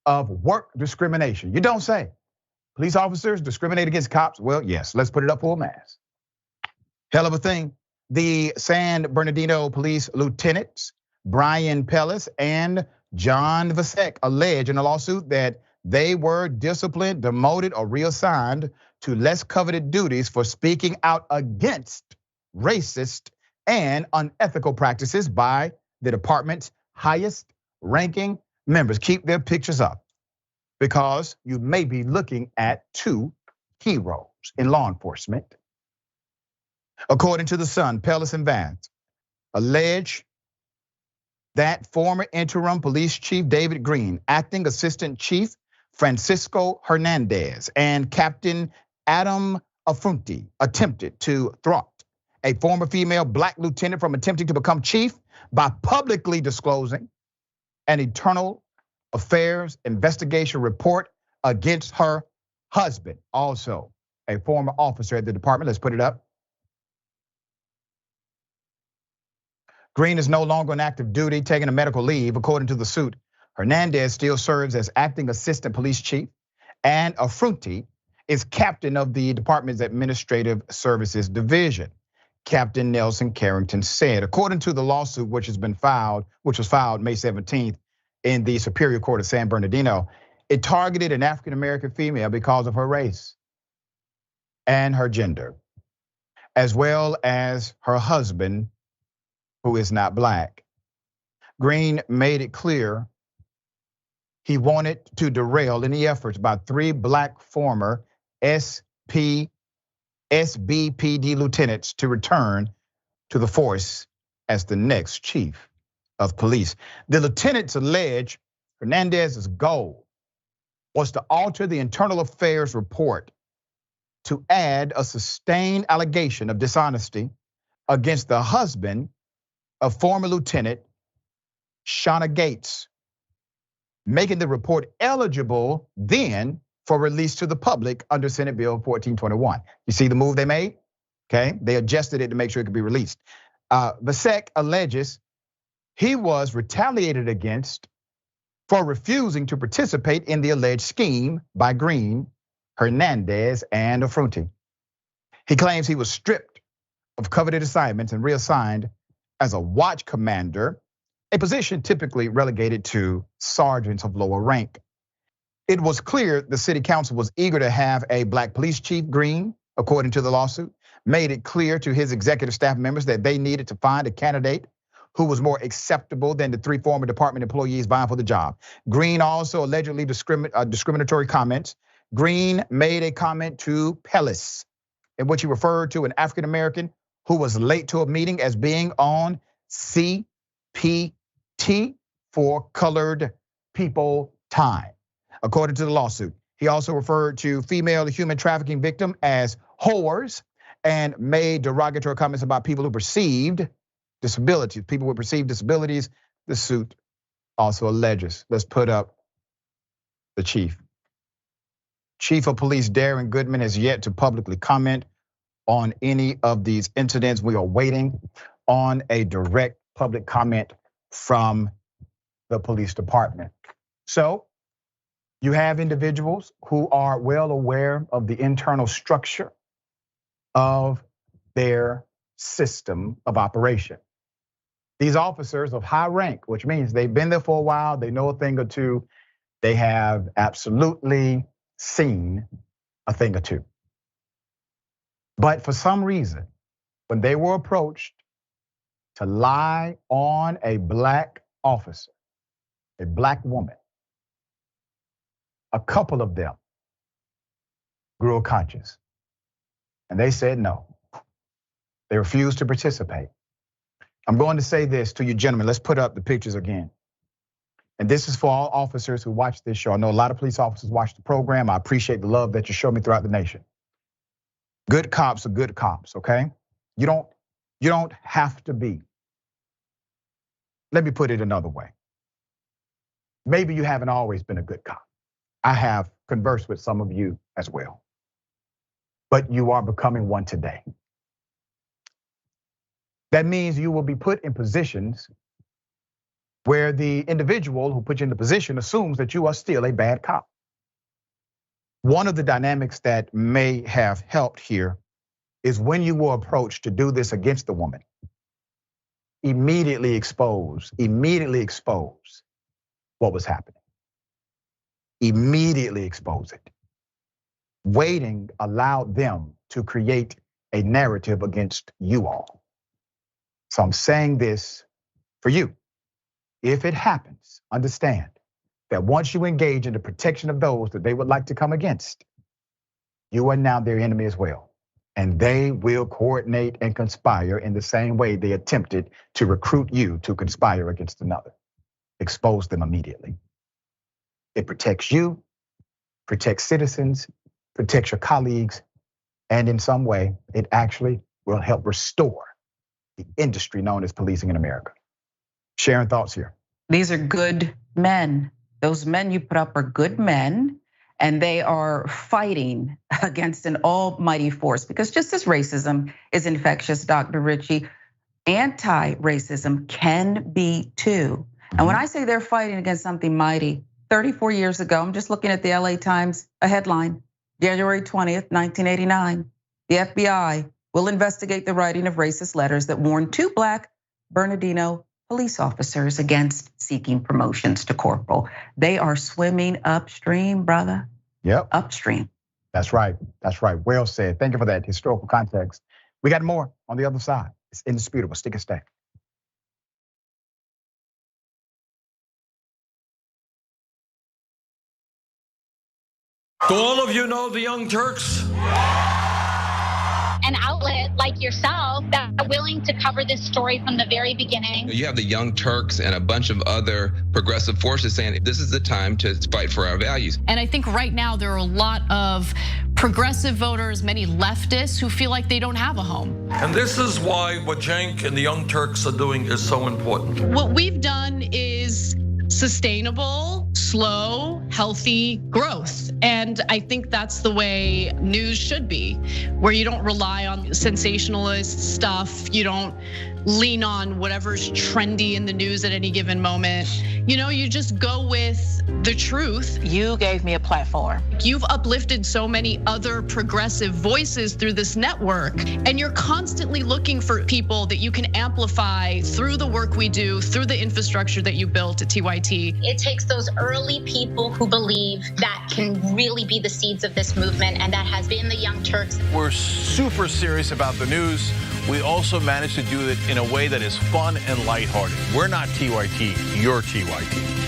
of work discrimination. You don't say. Police officers discriminate against cops? Well, yes, let's put it up for a mass. Hell of a thing. The San Bernardino police lieutenants, Brian Pellis and John Vasek, allege in a lawsuit that they were disciplined, demoted, or reassigned to less coveted duties for speaking out against racist and unethical practices by the department's highest ranking members. Keep their pictures up, because you may be looking at two heroes in law enforcement. According to The Sun, Pellis and Vance allege that former interim police chief David Green, acting assistant chief Francisco Hernandez, and Captain Adam Afunti attempted to thwart a former female black lieutenant from attempting to become chief by publicly disclosing an internal affairs investigation report against her husband, also a former officer at the department. Let's put it up. Green is no longer on active duty, taking a medical leave. According to the suit, Hernandez still serves as acting assistant police chief, and Affronti is captain of the department's administrative services division. Captain Nelson Carrington said, according to the lawsuit, which was filed May 17th in the Superior Court of San Bernardino, it targeted an African-American female because of her race and her gender, as well as her husband, who is not black. Green made it clear he wanted to derail any efforts by three black former SBPD lieutenants to return to the force as the next chief of police. The lieutenants allege Hernandez's goal was to alter the internal affairs report to add a sustained allegation of dishonesty against the husband of former Lieutenant Shauna Gates, making the report eligible then for release to the public under Senate Bill 1421. You see the move they made? Okay, they adjusted it to make sure it could be released. Vasek alleges he was retaliated against for refusing to participate in the alleged scheme by Green, Hernandez, and Affronti. He claims he was stripped of coveted assignments and reassigned as a watch commander, a position typically relegated to sergeants of lower rank. It was clear the city council was eager to have a black police chief. Green, according to the lawsuit, made it clear to his executive staff members that they needed to find a candidate who was more acceptable than the three former department employees vying for the job. Green also allegedly discriminatory comments. Green made a comment to Pellis in which he referred to an African-American who was late to a meeting as being on CPT for colored people time. According to the lawsuit, he also referred to female human trafficking victim as whores and made derogatory comments about people who perceived disabilities, people with perceived disabilities. The suit also alleges. Let's put up the chief. Chief of Police Darren Goodman has yet to publicly comment on any of these incidents. We are waiting on a direct public comment from the police department. So you have individuals who are well aware of the internal structure of their system of operation. These officers of high rank, which means they've been there for a while, they know a thing or two, they have absolutely seen a thing or two. But for some reason, when they were approached to lie on a black officer, a black woman. A couple of them grew a conscience, and they said no. They refused to participate. I'm going to say this to you gentlemen. Let's put up the pictures again. And this is for all officers who watch this show. I know a lot of police officers watch the program. I appreciate the love that you show me throughout the nation. Good cops are good cops, okay? You don't have to be. Let me put it another way. Maybe you haven't always been a good cop. I have conversed with some of you as well. But you are becoming one today. That means you will be put in positions where the individual who put you in the position assumes that you are still a bad cop. One of the dynamics that may have helped here is when you were approached to do this against the woman, immediately expose what was happening. Immediately expose it. Waiting allowed them to create a narrative against you all. So I'm saying this for you. If it happens, understand that once you engage in the protection of those that they would like to come against, you are now their enemy as well. And they will coordinate and conspire in the same way they attempted to recruit you to conspire against another. Expose them immediately. It protects you, protects citizens, protects your colleagues, and in some way, it actually will help restore the industry known as policing in America. Sharing thoughts here. These are good men. Those men you put up are good men, and they are fighting against an almighty force. Because just as racism is infectious, Dr. Ritchie, anti-racism can be too. And when I say they're fighting against something mighty, 34 years ago, I'm just looking at the LA Times, a headline, January 20th, 1989, the FBI will investigate the writing of racist letters that warned 2 Black Bernardino police officers against seeking promotions to corporal. They are swimming upstream, brother. Yep. Upstream. That's right. Well said. Thank you for that historical context. We got more on the other side. It's indisputable. Stick and stay. Do all of you know the Young Turks? An outlet like yourself that are willing to cover this story from the very beginning. You have the Young Turks and a bunch of other progressive forces saying this is the time to fight for our values. And I think right now there are a lot of progressive voters, many leftists who feel like they don't have a home. And this is why what Cenk and the Young Turks are doing is so important. What we've done is sustainable, slow, healthy growth. And I think that's the way news should be, where you don't rely on sensationalist stuff. You don't lean on whatever's trendy in the news at any given moment. You just go with the truth. You gave me a platform. You've uplifted so many other progressive voices through this network, and you're constantly looking for people that you can amplify through the work we do, through the infrastructure that you built at TYT. It takes those early people who believe that can really be the seeds of this movement, and that has been the Young Turks. We're super serious about the news. We also managed to do it in a way that is fun and lighthearted. We're not TYT, you're TYT.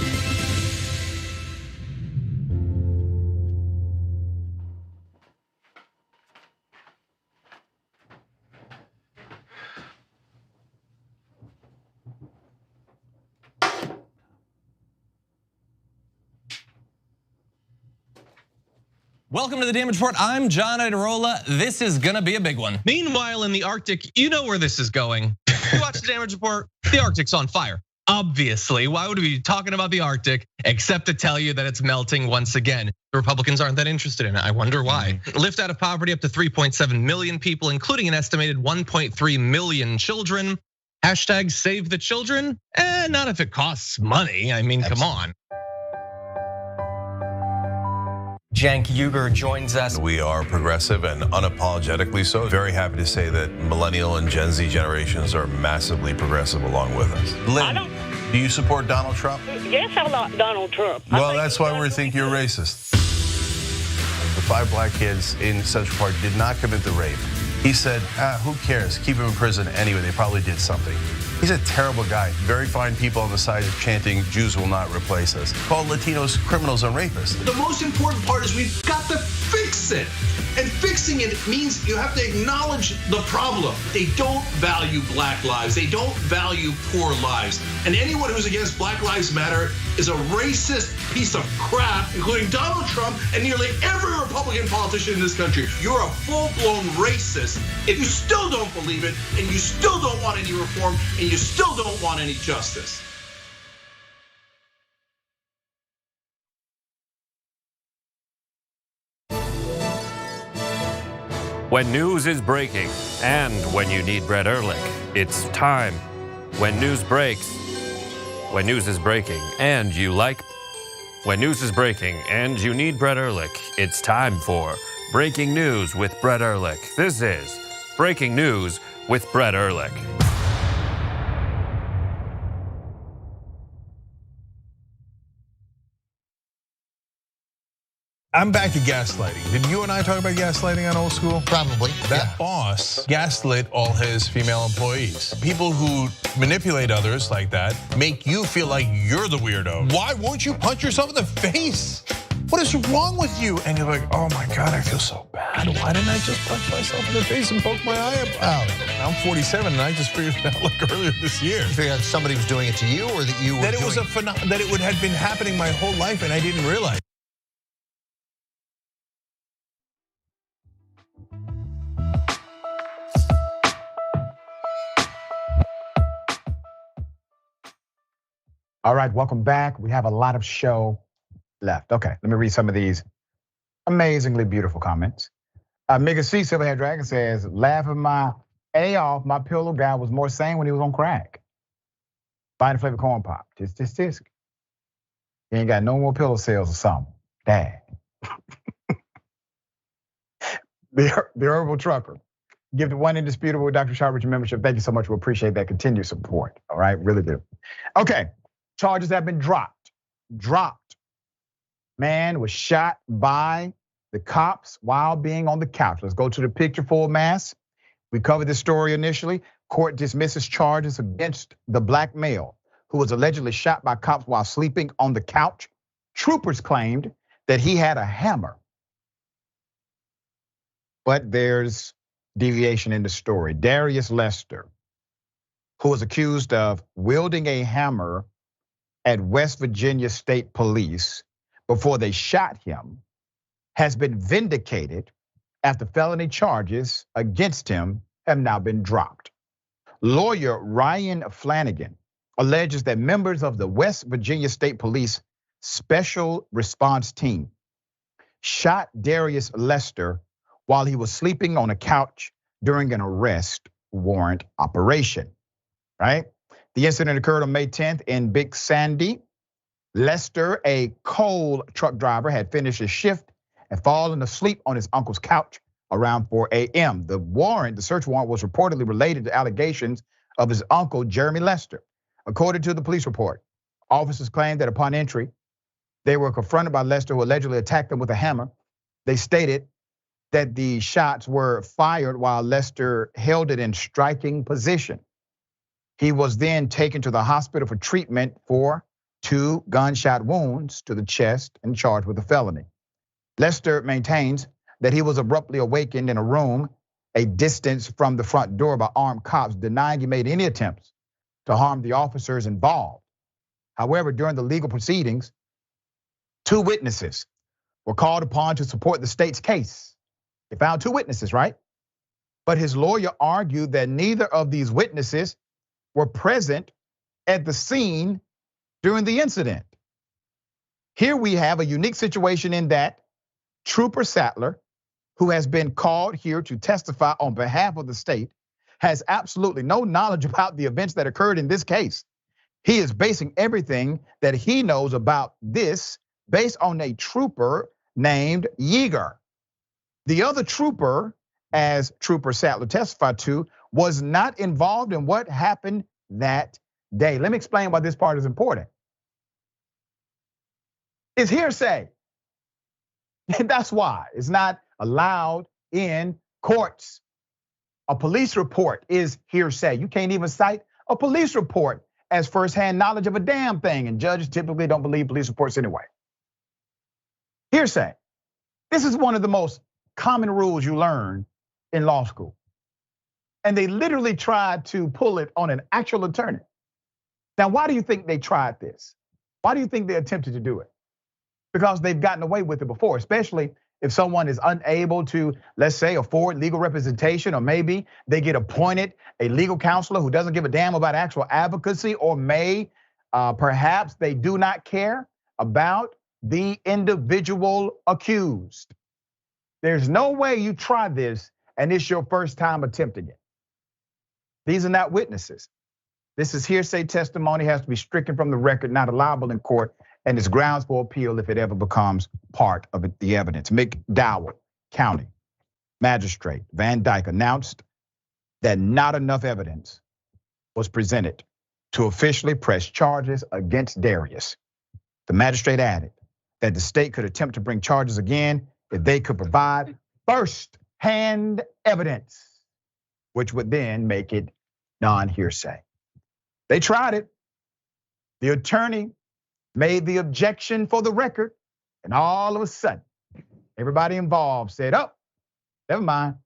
Welcome to the Damage Report. I'm John Idarola. This is gonna be a big one. Meanwhile, in the Arctic, you know where this is going. You watch the Damage Report, the Arctic's on fire. Obviously, why would we be talking about the Arctic except to tell you that it's melting once again? The Republicans aren't that interested in it. I wonder why. Lift out of poverty up to 3.7 million people, including an estimated 1.3 million children. Hashtag save the children? Not if it costs money. I mean, come on. Cenk Uygur joins us. We are progressive and unapologetically so. Very happy to say that millennial and Gen Z generations are massively progressive along with us. Lynn, do you support Donald Trump? Yes, I like Donald Trump. Well, that's why we think you're racist. The 5 Black kids in Central Park did not commit the rape. He said, who cares? Keep them in prison anyway. They probably did something. He's a terrible guy. Very fine people on the side chanting, Jews will not replace us. Called Latinos criminals and rapists. The most important part is we've got to fix it. And fixing it means you have to acknowledge the problem. They don't value black lives. They don't value poor lives. And anyone who's against Black Lives Matter is a racist piece of crap, including Donald Trump and nearly every Republican politician in this country. You're a full-blown racist if you still don't believe it, and you still don't want any reform, and you still don't want any justice. When news is breaking and when you need Brett Ehrlich, it's time. When news breaks, when news is breaking and you like, when news is breaking and you need Brett Ehrlich, it's time for Breaking News with Brett Ehrlich. This is Breaking News with Brett Ehrlich. I'm back to gaslighting. Did you and I talk about gaslighting on Old School? Probably. That boss gaslit all his female employees. People who manipulate others like that make you feel like you're the weirdo. Why won't you punch yourself in the face? What is wrong with you? And you're like, oh my God, I feel so bad. Why didn't I just punch myself in the face and poke my eye out? I'm 47 and I just figured it out like earlier this year. You figured out somebody was doing it to you or that you were that it was that it had been happening my whole life and I didn't realize. All right, welcome back. We have a lot of show left. Okay, let me read some of these amazingly beautiful comments. Mega C Silverhead Dragon says, laughing my A off, my pillow guy was more sane when he was on crack. Buying the flavor corn pop. Just. He ain't got no more pillow sales or something. Dang. The Herbal Trucker. Give the one indisputable with Dr. Sharp Richard membership. Thank you so much. We appreciate that continued support. All right, really do. Okay. Charges have been dropped. Man was shot by the cops while being on the couch. Let's go to the picture full mass. We covered this story initially. Court dismisses charges against the black male who was allegedly shot by cops while sleeping on the couch. Troopers claimed that he had a hammer. But there's deviation in the story. Darius Lester, who was accused of wielding a hammer at West Virginia State Police before they shot him, has been vindicated after felony charges against him have now been dropped. Lawyer Ryan Flanagan alleges that members of the West Virginia State Police Special Response Team shot Darius Lester while he was sleeping on a couch during an arrest warrant operation, right? The incident occurred on May 10th in Big Sandy. Lester, a coal truck driver, had finished his shift and fallen asleep on his uncle's couch around 4 a.m. The search warrant was reportedly related to allegations of his uncle, Jeremy Lester. According to the police report, officers claimed that upon entry, they were confronted by Lester, who allegedly attacked them with a hammer. They stated that the shots were fired while Lester held it in striking position. He was then taken to the hospital for treatment for 2 gunshot wounds to the chest and charged with a felony. Lester maintains that he was abruptly awakened in a room a distance from the front door by armed cops, denying he made any attempts to harm the officers involved. However, during the legal proceedings, 2 witnesses were called upon to support the state's case. They found 2 witnesses, right? But his lawyer argued that neither of these witnesses were present at the scene during the incident. Here we have a unique situation in that Trooper Sattler, who has been called here to testify on behalf of the state, has absolutely no knowledge about the events that occurred in this case. He is basing everything that he knows about this based on a trooper named Yeager. The other trooper, as Trooper Sattler testified to, was not involved in what happened that day. Let me explain why this part is important. It's hearsay. And that's why it's not allowed in courts. A police report is hearsay. You can't even cite a police report as firsthand knowledge of a damn thing, and judges typically don't believe police reports anyway. Hearsay. This is one of the most common rules you learn in law school. And they literally tried to pull it on an actual attorney. Now, why do you think they tried this? Why do you think they attempted to do it? Because they've gotten away with it before, especially if someone is unable to, let's say, afford legal representation, or maybe they get appointed a legal counselor who doesn't give a damn about actual advocacy, or perhaps they do not care about the individual accused. There's no way you try this and it's your first time attempting it. These are not witnesses. This is hearsay testimony, has to be stricken from the record, not allowable in court, and it's grounds for appeal if it ever becomes part of the evidence. McDowell County Magistrate Van Dyke announced that not enough evidence was presented to officially press charges against Darius. The magistrate added that the state could attempt to bring charges again if they could provide first-hand evidence, which would then make it non-hearsay. They tried it. The attorney made the objection for the record, and all of a sudden, everybody involved said, oh, never mind.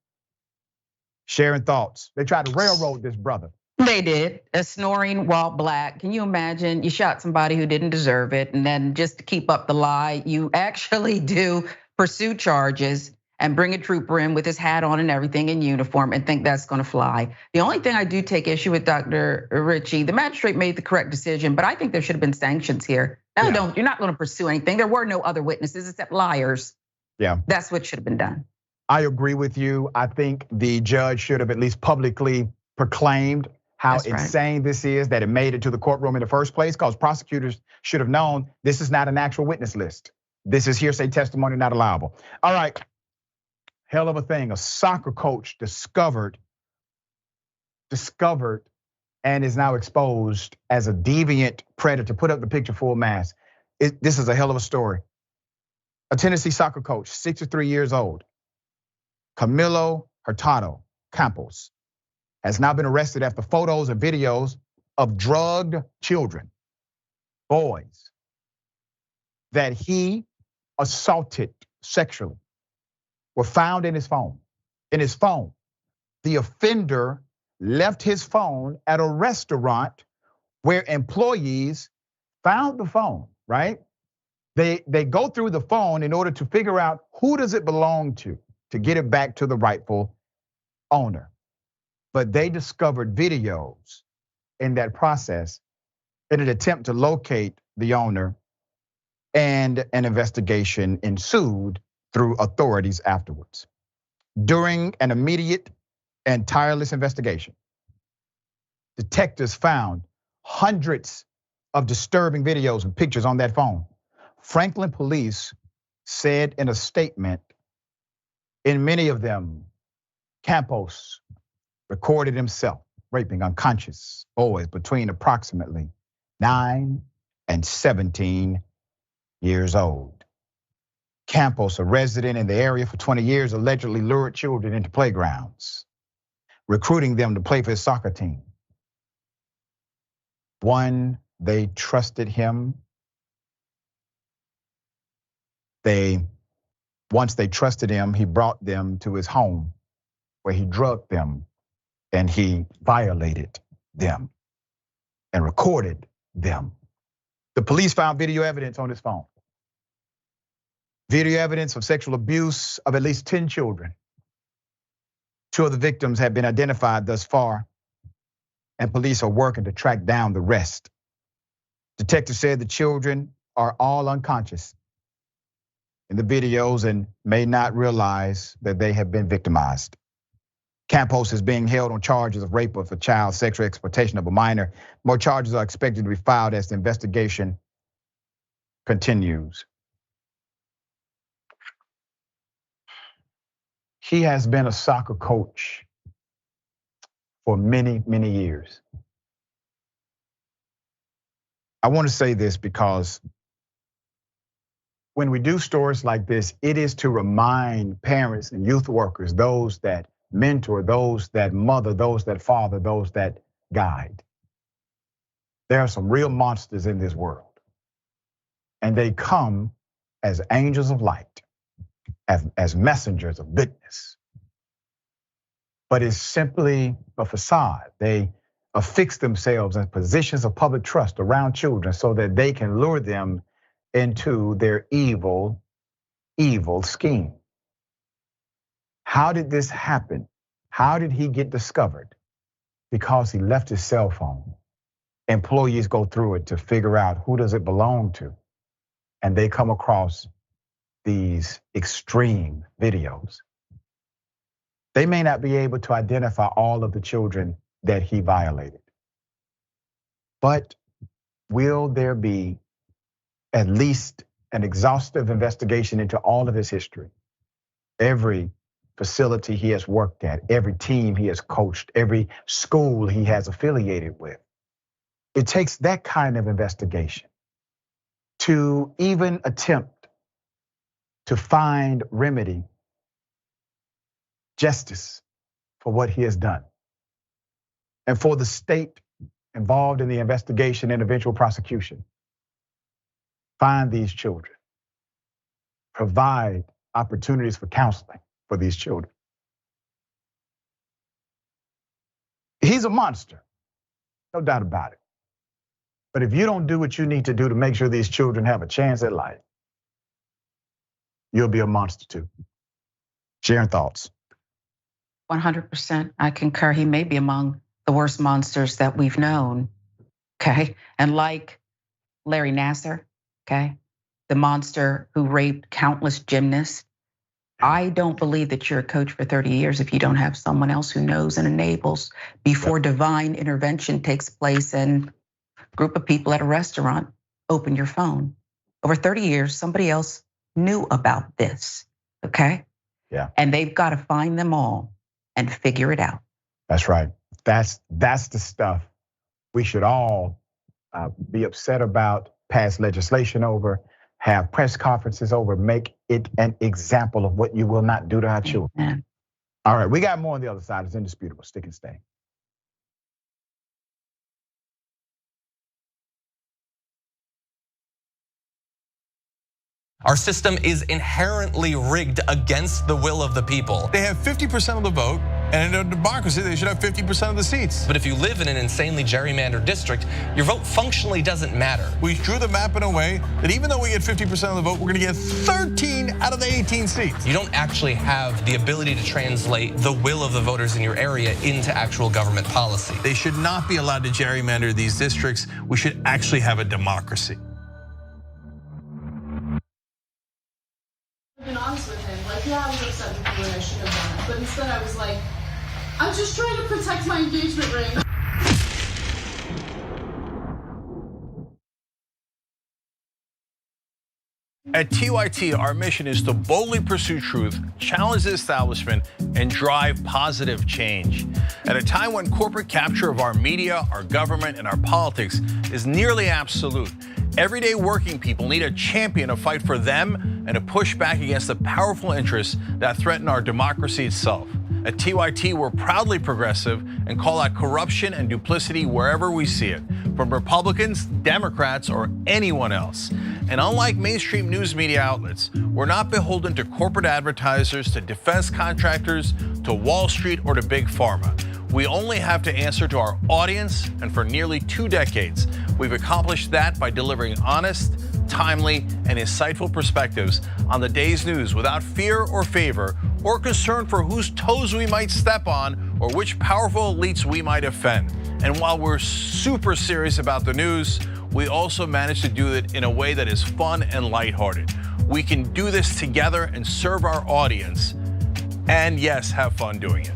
Sharing thoughts. They tried to railroad this brother. They did, snoring while black. Can you imagine? You shot somebody who didn't deserve it, and then just to keep up the lie, you actually do pursue charges and bring a trooper in with his hat on and everything in uniform and think that's gonna fly. The only thing I do take issue with, Dr. Ritchie, the magistrate made the correct decision, but I think there should have been sanctions here. No, don't, you're not gonna pursue anything. There were no other witnesses except liars. Yeah. That's what should have been done. I agree with you. I think the judge should have at least publicly proclaimed how insane this is, that it made it to the courtroom in the first place, because prosecutors should have known this is not an actual witness list. This is hearsay testimony, not allowable. All right, hell of a thing. A soccer coach discovered and is now exposed as a deviant predator. Put up the picture full mass. This is a hell of a story. A Tennessee soccer coach, 63 years old, Camilo Hurtado Campos, has now been arrested after photos and videos of drugged children, boys, that he assaulted sexually were found in his phone. In his phone, the offender left his phone at a restaurant where employees found the phone, right? They go through the phone in order to figure out who does it belong to get it back to the rightful owner. But they discovered videos in that process in an attempt to locate the owner, and an investigation ensued through authorities afterwards. During an immediate and tireless investigation, detectives found hundreds of disturbing videos and pictures on that phone. Franklin police said in a statement, in many of them, Campos recorded himself raping unconscious boys between approximately 9 and 17 years old. Campos, a resident in the area for 20 years, allegedly lured children into playgrounds, recruiting them to play for his soccer team. They trusted him. Once they trusted him, he brought them to his home where he drugged them and he violated them and recorded them. The police found video evidence on his phone. Video evidence of sexual abuse of at least 10 children. 2 of the victims have been identified thus far, and police are working to track down the rest. Detectives said the children are all unconscious in the videos and may not realize that they have been victimized. Campos is being held on charges of rape of a child, sexual exploitation of a minor. More charges are expected to be filed as the investigation continues. He has been a soccer coach for many, many years. I want to say this because when we do stories like this, it is to remind parents and youth workers, those that mentor, those that mother, those that father, those that guide. There are some real monsters in this world. And they come as angels of light, as messengers of goodness. But it's simply a facade. They affix themselves in positions of public trust around children so that they can lure them into their evil scheme. How did this happen? How did he get discovered? Because he left his cell phone. Employees go through it to figure out who does it belong to. And they come across these extreme videos. They may not be able to identify all of the children that he violated. But will there be at least an exhaustive investigation into all of his history? Every facility he has worked at, every team he has coached, every school he has affiliated with. It takes that kind of investigation to even attempt to find remedy, justice for what he has done. And for the state involved in the investigation and eventual prosecution, find these children, provide opportunities for counseling for these children. He's a monster, no doubt about it. But if you don't do what you need to do to make sure these children have a chance at life, you'll be a monster too. Sharing thoughts. 100%, I concur. He may be among the worst monsters that we've known, okay? And like Larry Nassar, okay? The monster who raped countless gymnasts. I don't believe that you're a coach for 30 years if you don't have someone else who knows and enables before divine intervention takes place and a group of people at a restaurant open your phone. Over 30 years, somebody else knew about this, okay? Yeah. And they've got to find them all and figure it out. That's right. That's the stuff we should all be upset about, pass legislation over, have press conferences over, make it an example of what you will not do to our children. Amen. All right, we got more on the other side. It's indisputable. Stick and stay. Our system is inherently rigged against the will of the people. They have 50% of the vote, and in a democracy, they should have 50% of the seats. But if you live in an insanely gerrymandered district, your vote functionally doesn't matter. We drew the map in a way that even though we get 50% of the vote, we're gonna get 13 out of the 18 seats. You don't actually have the ability to translate the will of the voters in your area into actual government policy. They should not be allowed to gerrymander these districts. We should actually have a democracy. I've been honest with him. Like, yeah, I was upset with you and I should have done it. But instead I was like, I'm just trying to protect my engagement ring. At TYT, our mission is to boldly pursue truth, challenge the establishment, and drive positive change. At a time when corporate capture of our media, our government, and our politics is nearly absolute, everyday working people need a champion to fight for them and to push back against the powerful interests that threaten our democracy itself. At TYT, we're proudly progressive and call out corruption and duplicity wherever we see it, from Republicans, Democrats, or anyone else. And unlike mainstream news media outlets, we're not beholden to corporate advertisers, to defense contractors, to Wall Street, or to Big Pharma. We only have to answer to our audience, and for nearly 2 decades, we've accomplished that by delivering honest, timely, and insightful perspectives on the day's news without fear or favor or concern for whose toes we might step on or which powerful elites we might offend. And while we're super serious about the news, we also manage to do it in a way that is fun and lighthearted. We can do this together and serve our audience, and yes, have fun doing it.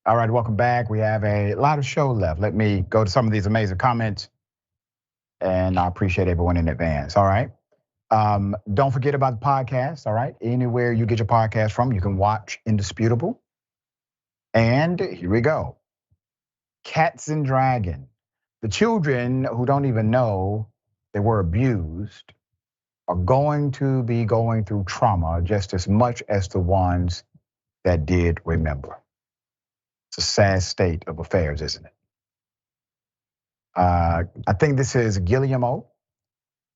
All right, welcome back. We have a lot of show left. Let me go to some of these amazing comments, and I appreciate everyone in advance. All right. Don't forget about the podcast, all right? Anywhere you get your podcast from, you can watch Indisputable. And here we go. Cats and Dragon. The children who don't even know they were abused are going to be going through trauma just as much as the ones that did remember. It's a sad state of affairs, isn't it? I think this is Guillermo.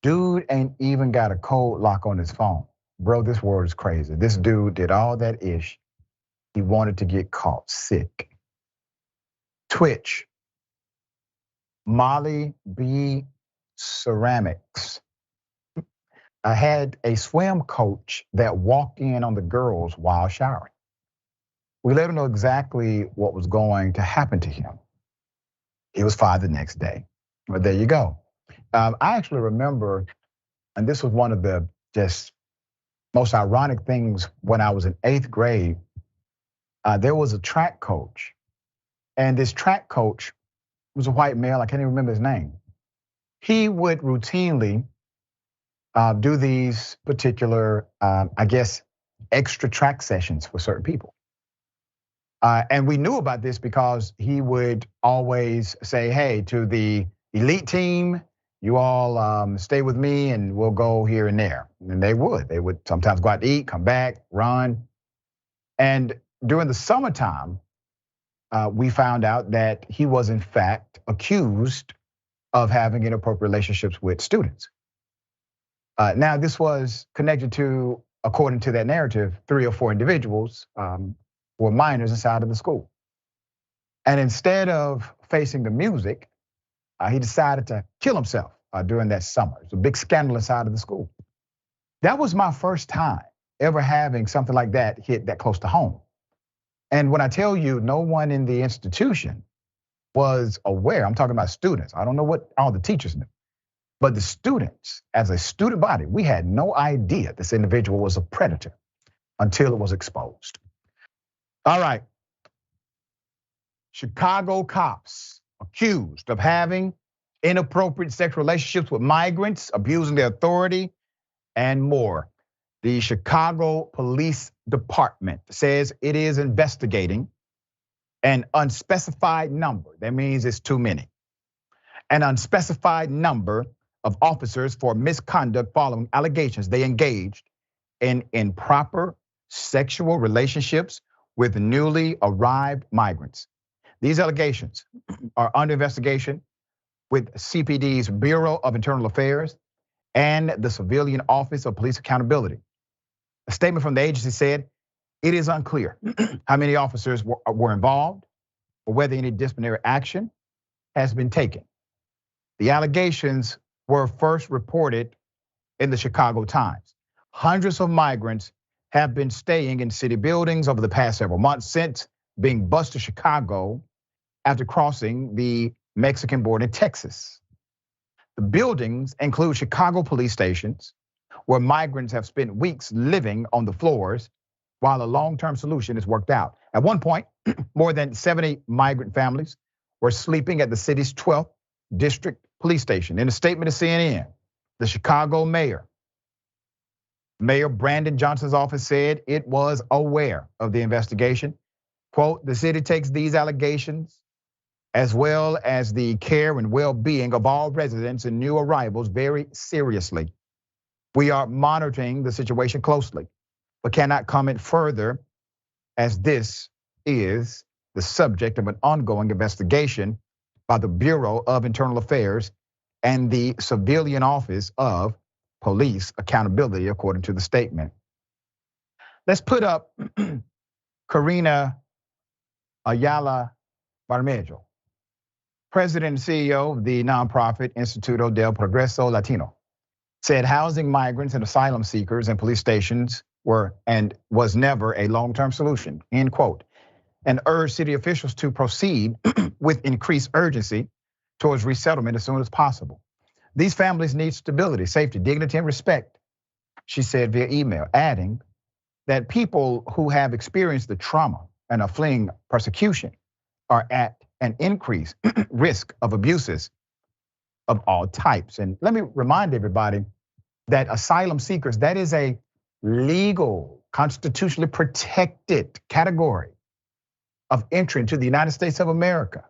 Dude ain't even got a code lock on his phone. Bro, this world is crazy. This dude did all that ish. He wanted to get caught sick. Twitch. Molly B. Ceramics. I had a swim coach that walked in on the girls while showering. We let him know exactly what was going to happen to him. He was fired the next day. But there you go. I actually remember, and this was one of the just most ironic things when I was in 8th grade, there was a track coach. And this track coach was a white male, I can't even remember his name. He would routinely do these particular, extra track sessions for certain people. And we knew about this because he would always say, hey, to the elite team, you all stay with me and we'll go here and there. And they would sometimes go out to eat, come back, run. And during the summertime, we found out that he was in fact accused of having inappropriate relationships with students. Now this was connected to, according to that narrative, 3 or 4 individuals who were minors inside of the school. And instead of facing the music, he decided to kill himself during that summer. It's a big scandal inside of the school. That was my first time ever having something like that hit that close to home. And when I tell you no one in the institution was aware, I'm talking about students. I don't know what all the teachers knew, but the students, as a student body, we had no idea this individual was a predator until it was exposed. All right. Chicago cops accused of having inappropriate sexual relationships with migrants, abusing their authority, and more. The Chicago Police Department says it is investigating an unspecified number. That means it's too many. An unspecified number of officers for misconduct following allegations they engaged in improper sexual relationships with newly arrived migrants. These allegations are under investigation with CPD's Bureau of Internal Affairs and the Civilian Office of Police Accountability. A statement from the agency said it is unclear how many officers were involved or whether any disciplinary action has been taken. The allegations were first reported in the Chicago Times. Hundreds of migrants have been staying in city buildings over the past several months since being bused to Chicago after crossing the Mexican border in Texas. The buildings include Chicago police stations, where migrants have spent weeks living on the floors while a long-term solution is worked out. At one point, more than 70 migrant families were sleeping at the city's 12th District Police Station. In a statement to CNN, the Chicago Mayor Brandon Johnson's office said it was aware of the investigation. Quote, the city takes these allegations as well as the care and well-being of all residents and new arrivals very seriously. We are monitoring the situation closely, but cannot comment further as this is the subject of an ongoing investigation by the Bureau of Internal Affairs and the Civilian Office of Police Accountability, according to the statement. Let's put up Karina Ayala Barmejo, president and CEO of the nonprofit Instituto del Progreso Latino, said housing migrants and asylum seekers in police stations were and was never a long-term solution, end quote, and urged city officials to proceed with increased urgency towards resettlement as soon as possible. These families need stability, safety, dignity, and respect, she said via email, adding that people who have experienced the trauma and are fleeing persecution are at an increased risk of abuses of all types. And let me remind everybody, that asylum seekers, that is a legal, constitutionally protected category of entry into the United States of America.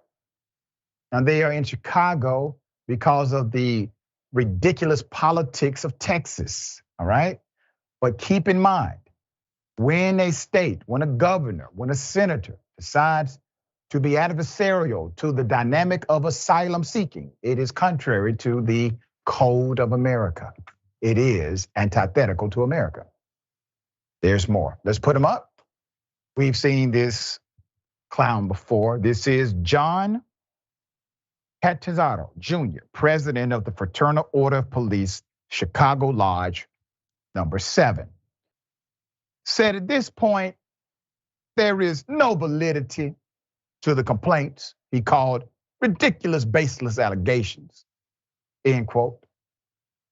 And they are in Chicago because of the ridiculous politics of Texas, all right? But keep in mind, when a state, when a governor, when a senator decides to be adversarial to the dynamic of asylum seeking, it is contrary to the code of America. It is antithetical to America. There's more. Let's put them up. We've seen this clown before. This is John Catanzaro Jr., president of the Fraternal Order of Police, Chicago Lodge number 7. Said at this point, there is no validity to the complaints he called ridiculous, baseless allegations, end quote.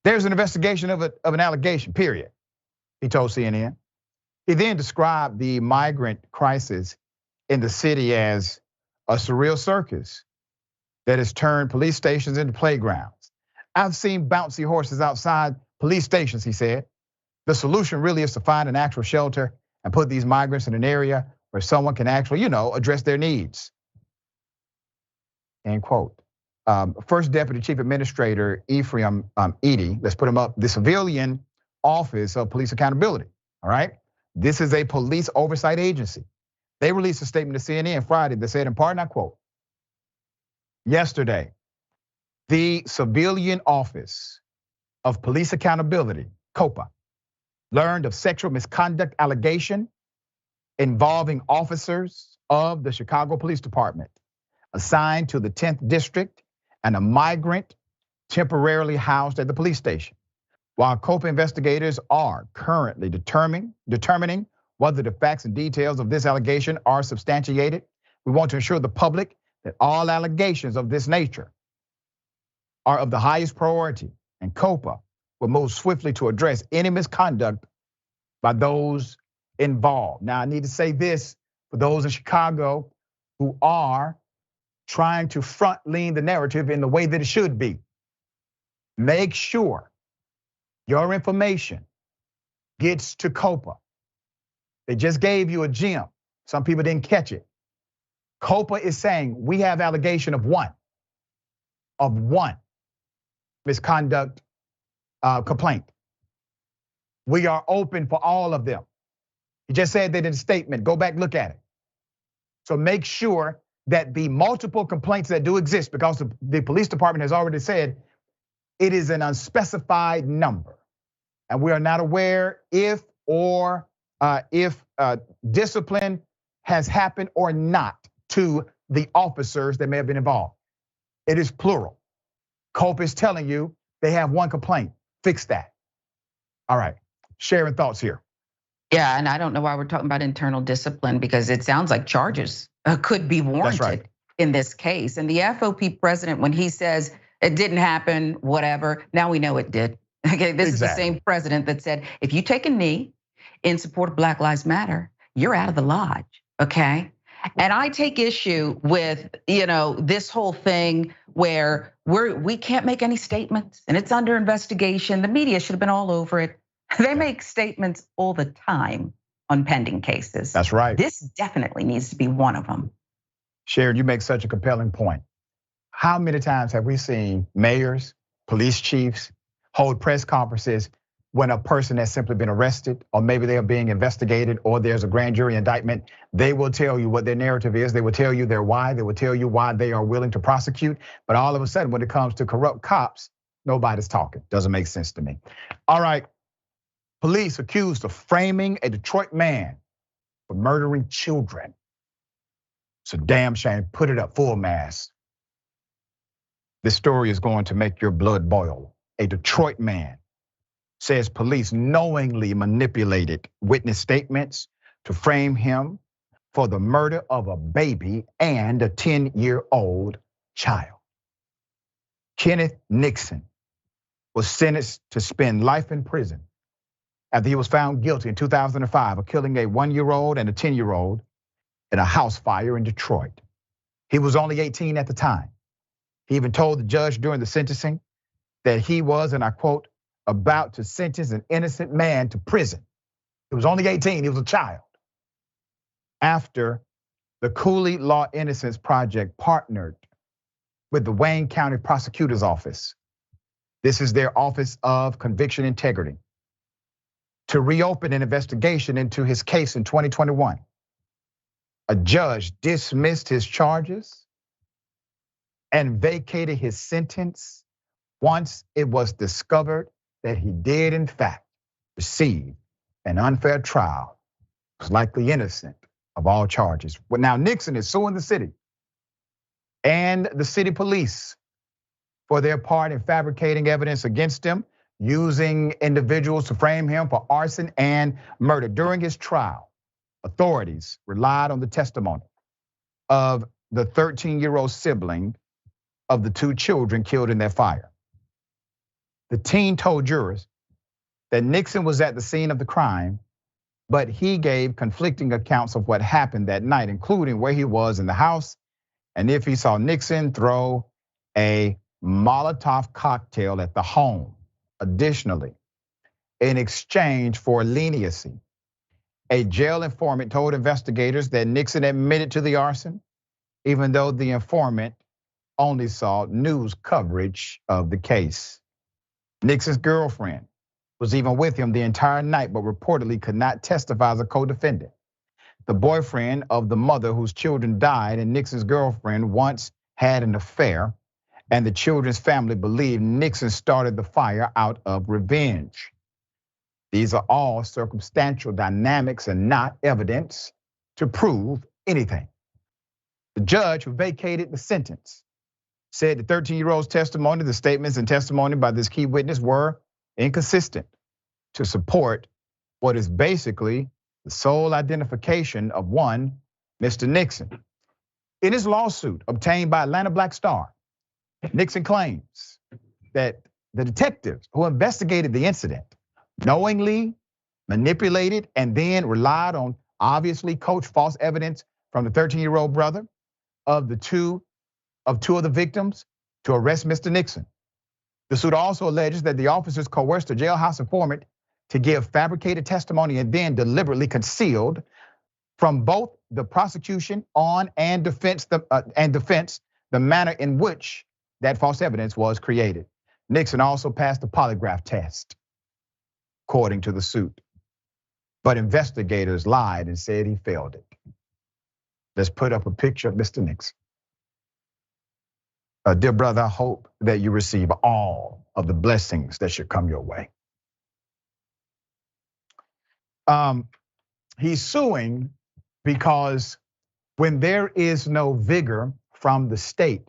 There's an investigation of an allegation, period, he told CNN. He then described the migrant crisis in the city as a surreal circus that has turned police stations into playgrounds. I've seen bouncy horses outside police stations, he said. The solution really is to find an actual shelter and put these migrants in an area where someone can actually, address their needs. End quote. First Deputy Chief Administrator Ephraim Edie, let's put him up, the Civilian Office of Police Accountability, all right? This is a police oversight agency. They released a statement to CNN Friday that said, in part, and I quote, yesterday, the Civilian Office of Police Accountability, COPA, learned of sexual misconduct allegation involving officers of the Chicago Police Department assigned to the 10th District and a migrant temporarily housed at the police station. While COPA investigators are currently determining whether the facts and details of this allegation are substantiated, we want to assure the public that all allegations of this nature are of the highest priority, and COPA will move swiftly to address any misconduct by those involved. Now, I need to say this for those in Chicago who are trying to front lean the narrative in the way that it should be. Make sure your information gets to COPA. They just gave you a gem. Some people didn't catch it. COPA is saying we have allegation of one misconduct complaint. We are open for all of them. He just said that in a statement. Go back, look at it. So make sure that the multiple complaints that do exist, because the police department has already said it is an unspecified number. And we are not aware if discipline has happened or not to the officers that may have been involved. It is plural. COPA is telling you they have one complaint. Fix that. All right, sharing thoughts here. Yeah, and I don't know why we're talking about internal discipline, because it sounds like charges could be warranted in this case. And the FOP president, when he says it didn't happen, whatever, now we know it did. Okay, this is the same president that said, if you take a knee in support of Black Lives Matter, you're out of the lodge, okay? And I take issue with, this whole thing where we can't make any statements and it's under investigation. The media should have been all over it. They make statements all the time on pending cases. That's right. This definitely needs to be one of them. Sharon, you make such a compelling point. How many times have we seen mayors, police chiefs hold press conferences when a person has simply been arrested, or maybe they are being investigated, or there's a grand jury indictment? They will tell you what their narrative is. They will tell you their why. They will tell you why they are willing to prosecute. But all of a sudden, when it comes to corrupt cops, nobody's talking. Doesn't make sense to me. All right, police accused of framing a Detroit man for murdering children. It's a damn shame. Put it up, full mass. This story is going to make your blood boil. A Detroit man says police knowingly manipulated witness statements to frame him for the murder of a baby and a 10-year-old child. Kenneth Nixon was sentenced to spend life in prison after he was found guilty in 2005 of killing a 1-year-old and a 10-year-old in a house fire in Detroit. He was only 18 at the time. He even told the judge during the sentencing that he was, and I quote, about to sentence an innocent man to prison. He was only 18, he was a child. After the Cooley Law Innocence Project partnered with the Wayne County Prosecutor's Office. This is their Office of Conviction Integrity, to reopen an investigation into his case in 2021. A judge dismissed his charges and vacated his sentence once it was discovered that he did in fact receive an unfair trial, was likely innocent of all charges. Well, now Nixon is suing the city and the city police for their part in fabricating evidence against him, using individuals to frame him for arson and murder. During his trial, authorities relied on the testimony of the 13-year-old sibling of the two children killed in that fire. The teen told jurors that Nixon was at the scene of the crime, but he gave conflicting accounts of what happened that night, including where he was in the house and if he saw Nixon throw a Molotov cocktail at the home. Additionally, in exchange for leniency, a jail informant told investigators that Nixon admitted to the arson, even though the informant only saw news coverage of the case. Nixon's girlfriend was even with him the entire night, but reportedly could not testify as a co-defendant. The boyfriend of the mother whose children died and Nixon's girlfriend once had an affair, and the children's family believed Nixon started the fire out of revenge. These are all circumstantial dynamics and not evidence to prove anything. The judge who vacated the sentence said the 13-year-old's testimony, the statements and testimony by this key witness were inconsistent to support what is basically the sole identification of one Mr. Nixon. In his lawsuit obtained by Atlanta Black Star, Nixon claims that the detectives who investigated the incident knowingly manipulated and then relied on obviously coached false evidence from the 13-year-old brother of two of the victims to arrest Mr. Nixon. The suit also alleges that the officers coerced a jailhouse informant to give fabricated testimony and then deliberately concealed from both the prosecution and defense the manner in which that false evidence was created. Nixon also passed the polygraph test, according to the suit. But investigators lied and said he failed it. Let's put up a picture of Mr. Nixon. Dear brother, I hope that you receive all of the blessings that should come your way. He's suing because when there is no vigor from the state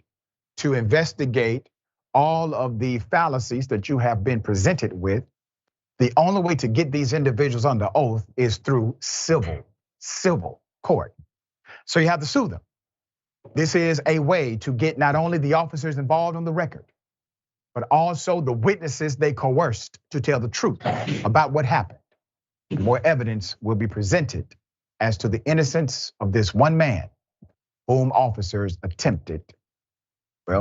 to investigate all of the fallacies that you have been presented with, the only way to get these individuals under oath is through civil court. So you have to sue them. This is a way to get not only the officers involved on the record, but also the witnesses they coerced to tell the truth about what happened. More evidence will be presented as to the innocence of this one man whom officers attempted,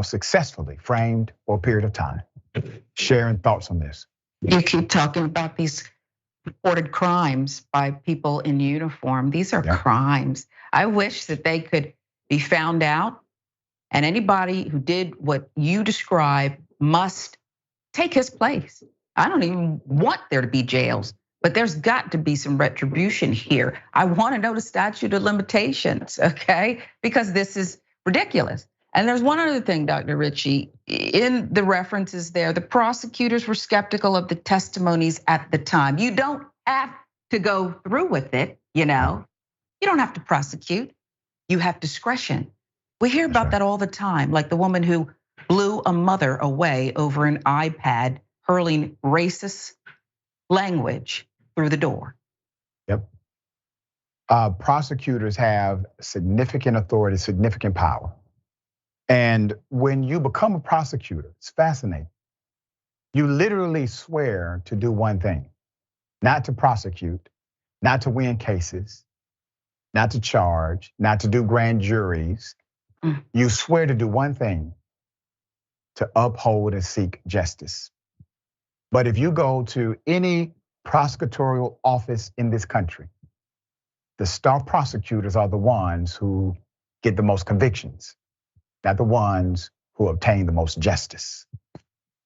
successfully framed for a period of time. Sharing thoughts on this. You keep talking about these reported crimes by people in uniform. These are crimes. I wish that they could be found out, and anybody who did what you describe must take his place. I don't even want there to be jails, but there's got to be some retribution here. I want to know the statute of limitations, okay? Because this is ridiculous. And there's one other thing, Dr. Ritchie, in the references there, the prosecutors were skeptical of the testimonies at the time. You don't have to go through with it, you know? You don't have to prosecute. You have discretion. We hear about that all the time, like the woman who blew a mother away over an iPad, hurling racist language through the door. Yep. Prosecutors have significant authority, significant power. And when you become a prosecutor, it's fascinating. You literally swear to do one thing: not to prosecute, not to win cases, not to charge, not to do grand juries. You swear to do one thing: to uphold and seek justice. But if you go to any prosecutorial office in this country, the star prosecutors are the ones who get the most convictions, not the ones who obtain the most justice.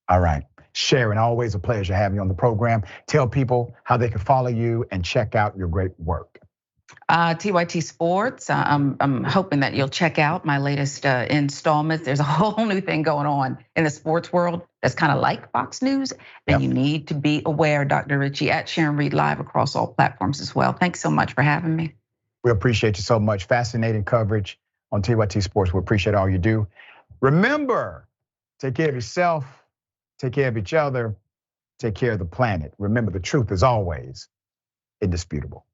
All right, Sharon, always a pleasure having you on the program. Tell people how they can follow you and check out your great work. TYT Sports, I'm hoping that you'll check out my latest installments. There's a whole new thing going on in the sports world that's kind of like Fox News, and you need to be aware, Dr. Richey, at Sharon Reed Live across all platforms as well. Thanks so much for having me. We appreciate you so much. Fascinating coverage on TYT Sports. We appreciate all you do. Remember, take care of yourself, take care of each other, take care of the planet. Remember, the truth is always indisputable.